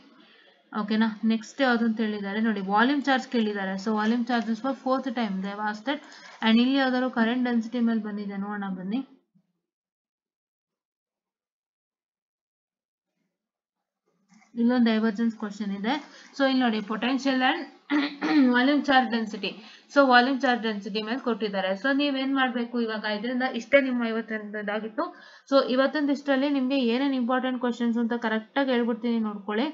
ಓಕೆನಾ. ನೆಕ್ಸ್ಟ್ ಯಾವ್ದು ಅಂತ ಹೇಳಿದ್ದಾರೆ ನೋಡಿ, ವಾಲ್ಯೂಮ್ ಚಾರ್ಜ್ ಕೇಳಿದ್ದಾರೆ. So volume charges for 4th time they asked. And ಇಲ್ಲಿ ಯಾವ್ದಾದ್ರು ಕರೆಂಟ್ ಡೆನ್ಸಿಟಿ ಮೇಲೆ ಬಂದಿದೆ ನೋಡೋಣ ಬನ್ನಿ. ಇಲ್ಲೊಂದು ಡೈವರ್ಜೆನ್ಸ್ ಕ್ವಶನ್ ಇದೆ. ಸೊ ಇಲ್ಲಿ ನೋಡಿ potential and volume charge density. So volume charge density ಮೇಲೆ ಕೊಟ್ಟಿದ್ದಾರೆ. ಸೊ ನೀವೇನ್ ಮಾಡ್ಬೇಕು ಇವಾಗ, ಇದರಿಂದ ಇಷ್ಟೇ ನಿಮ್ಮ ಇವತ್ತಿನದಾಗಿತ್ತು. ಸೊ ಇವತ್ತಿನ ಇಷ್ಟರಲ್ಲಿ ನಿಮ್ಗೆ ಏನೇನು ಇಂಪಾರ್ಟೆಂಟ್ ಕ್ವಶನ್ಸ್ ಅಂತ ಕರೆಕ್ಟ್ ಆಗಿ ಹೇಳ್ಬಿಡ್ತೀನಿ, ನೋಡ್ಕೊಳ್ಳಿ.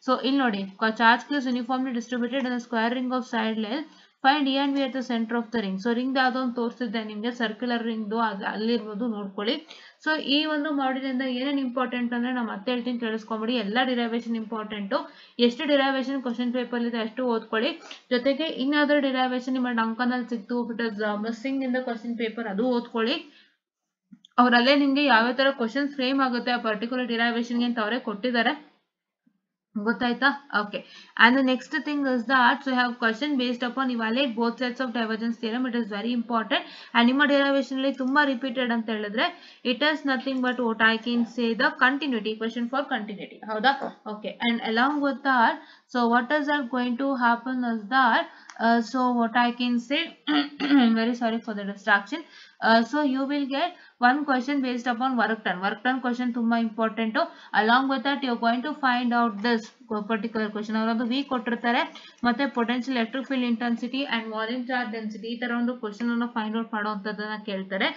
ಸೊ ಇಲ್ಲಿ ನೋಡಿ, charge Q's uniformly distributed in square ring of side length. Find E and V at the center of the ring. ಸೊ ರಿಂಗ್ ಯಾವ್ದೋ ಒಂದು ತೋರಿಸಿದ್ದೆ ನಿಮ್ಗೆ, ಸರ್ಕ್ಯುಲರ್ ರಿಂಗ್ದು, ಅಲ್ಲಿರ್ಬೋದು, ನೋಡ್ಕೊಳ್ಳಿ. ಸೊ ಈ ಒಂದು ಮಾಡಿದ್ರಿಂದ ಏನೇನು ಇಂಪಾರ್ಟೆಂಟ್ ಅಂದ್ರೆ ನಾನು ಮತ್ತೆ ಹೇಳ್ತೀನಿ, ಕೇಳಿಸ್ಕೊಂಬಿಡಿ. ಎಲ್ಲ ಡಿರೈವೇಶನ್ ಇಂಪಾರ್ಟೆಂಟು. ಎಷ್ಟು ಡಿರೈವೇಶನ್ ಕ್ವಶನ್ ಪೇಪರ್ ಇದೆ ಅಷ್ಟು ಓದ್ಕೊಳ್ಳಿ. ಜೊತೆಗೆ ಇನ್ನಾದ್ರೂ ಡಿರೈವೇಶನ್ ನಿಮ್ಮ ಅಂಕನಲ್ಲಿ ಸಿಕ್ತು, but is missing in the question paper, ಅದು ಓದ್ಕೊಳ್ಳಿ. ಅವರಲ್ಲೇ ನಿಮ್ಗೆ ಯಾವ ತರ ಕ್ವಶನ್ ಫ್ರೇಮ್ ಆಗುತ್ತೆ ಆ ಪರ್ಟಿಕ್ಯುಲರ್ ಡಿರೈವೇಶನ್ಗೆ ಅಂತ ಅವರೇ ಕೊಟ್ಟಿದ್ದಾರೆ, ಗೊತ್ತಾಯ್ತಾ. Okay. And the next thing is that you have question based upon evaluate both sides of divergence theorem. It is very important. And ನಿಮ್ಮ ಡಿರೈವೇಶನ್ ಅಲ್ಲಿ ತುಂಬಾ ರಿಪೀಟೆಡ್ ಅಂತ ಹೇಳಿದ್ರೆ it is nothing but what I can say the continuity, question for continuity, ಹೌದಾ. Okay. And along with that, so what is are going to happen is that, so what I can say, I'm very sorry for the distraction. So you will get one question based upon work done question ತುಂಬಾ important. along with that you are going to find out this particular question. ಅವರೊಂದು weak ಕೊಟ್ಟಿರ್ತಾರೆ, ಮತ್ತೆ potential electric field intensity and volume charge density, ಈ ತರ ಒಂದು question ಅನ್ನು find out ಮಾಡುವಂತದನ್ನ ಕೇಳ್ತಾರೆ.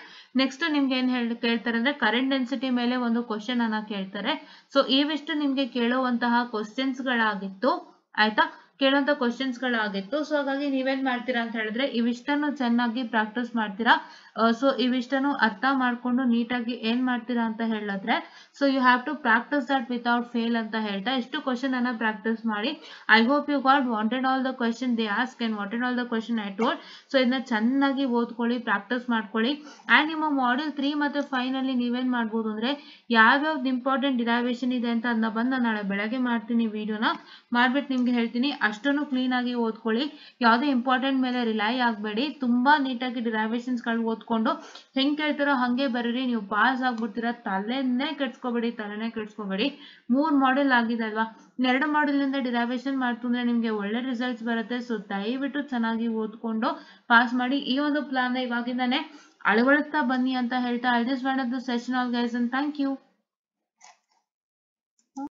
Next ನಿಮ್ಗೆ ಏನ್ ಕೇಳ್ತಾರೆ ಅಂದ್ರೆ ಕರೆಂಟ್ ಡೆನ್ಸಿಟಿ ಮೇಲೆ ಒಂದು ಕ್ವಶನ್ ಅನ್ನ ಕೇಳ್ತಾರೆ. ಸೊ ಇವಿಷ್ಟು ನಿಮ್ಗೆ ಕೇಳುವಂತಹ ಕ್ವಶನ್ಸ್ ಗಳಾಗಿತ್ತು, ಆಯ್ತಾ, ಕೇಳುವಂತ ಕ್ವಶನ್ಸ್ ಗಳಾಗಿತ್ತು. ಸೊ ಹಾಗಾಗಿ ನೀವೇನ್ ಮಾಡ್ತೀರಾ ಅಂತ ಹೇಳಿದ್ರೆ ಇವಿಷ್ಟನ್ನು ಚೆನ್ನಾಗಿ ಪ್ರಾಕ್ಟೀಸ್ ಮಾಡ್ತೀರಾ. ಸೊ ಇವಿಷ್ಟನ್ನು ಅರ್ಥ ಮಾಡ್ಕೊಂಡು ನೀಟಾಗಿ ಏನ್ ಮಾಡ್ತೀರಾ ಅಂತ ಹೇಳಿದ್ರೆ, so you have to practice that without fail ಅಂತ ಹೇಳ್ತಾ ಇಷ್ಟು ಕ್ವಶನ್ ಅನ್ನ ಪ್ರಾಕ್ಟೀಸ್ ಮಾಡಿ. I hope you got wanted all the question they ask and wanted all the question I told. So ಇದನ್ನ ಚೆನ್ನಾಗಿ ಓದ್ಕೊಳ್ಳಿ, ಪ್ರಾಕ್ಟೀಸ್ ಮಾಡ್ಕೊಳ್ಳಿ. ಅಂಡ್ ನಿಮ್ಮ ಮಾಡ್ಯೂಲ್ 3 ಮತ್ತೆ 5 ನಲ್ಲಿ ನೀವೇನ್ ಮಾಡ್ಬೋದು ಅಂದ್ರೆ ಯಾವ್ಯಾವ್ದು ಇಂಪಾರ್ಟೆಂಟ್ ಡಿರೈವೇಶನ್ ಇದೆ ಅಂತ ಅದನ್ನ ಬಂದು ನಾಳೆ ಬೆಳಗ್ಗೆ ಮಾಡ್ತೀನಿ, ವಿಡಿಯೋನ ಮಾಡ್ಬಿಟ್ಟು ನಿಮ್ಗೆ ಹೇಳ್ತೀನಿ. ಅಷ್ಟನ್ನು ಕ್ಲೀನ್ ಆಗಿ ಓದ್ಕೊಳ್ಳಿ, ಯಾವುದೇ ಇಂಪಾರ್ಟೆಂಟ್ ಮೇಲೆ ರಿಲೈ ಆಗಬೇಡಿ. ತುಂಬಾ ನೀಟಾಗಿ ಡಿರೈವೇಶನ್ಸ್ ಗಳು ಓದ್ಕೊಂಡು ಹೆಂಗ್ ಕೇಳ್ತಾರೋ ಹಂಗೆ ಬರೀರಿ, ನೀವು ಪಾಸ್ ಆಗ್ಬಿಡ್ತೀರಾ. ತಲೆನೇ ಕೆಡ್ಸ್ಕೋಬೇಡಿ. 3 ಮಾಡ್ಯೂಲ್ ಆಗಿದೆ ಅಲ್ವಾ, 2 ಮಾಡ್ಯೂಲ್ ಇಂದ ಡಿರೈವೇಶನ್ ಮಾಡ್ತಂದ್ರೆ ನಿಮ್ಗೆ ಒಳ್ಳೆ ರಿಸಲ್ಟ್ಸ್ ಬರುತ್ತೆ. ಸೊ ದಯವಿಟ್ಟು ಚೆನ್ನಾಗಿ ಓದ್ಕೊಂಡು ಪಾಸ್ ಮಾಡಿ. ಈ ಒಂದು ಪ್ಲಾನ್ ಇವಾಗಿಂದಾನೆ ಅಳವಡಿಸ್ತಾ ಬನ್ನಿ ಅಂತ ಹೇಳ್ತಾ I just want the session all guys and thank you.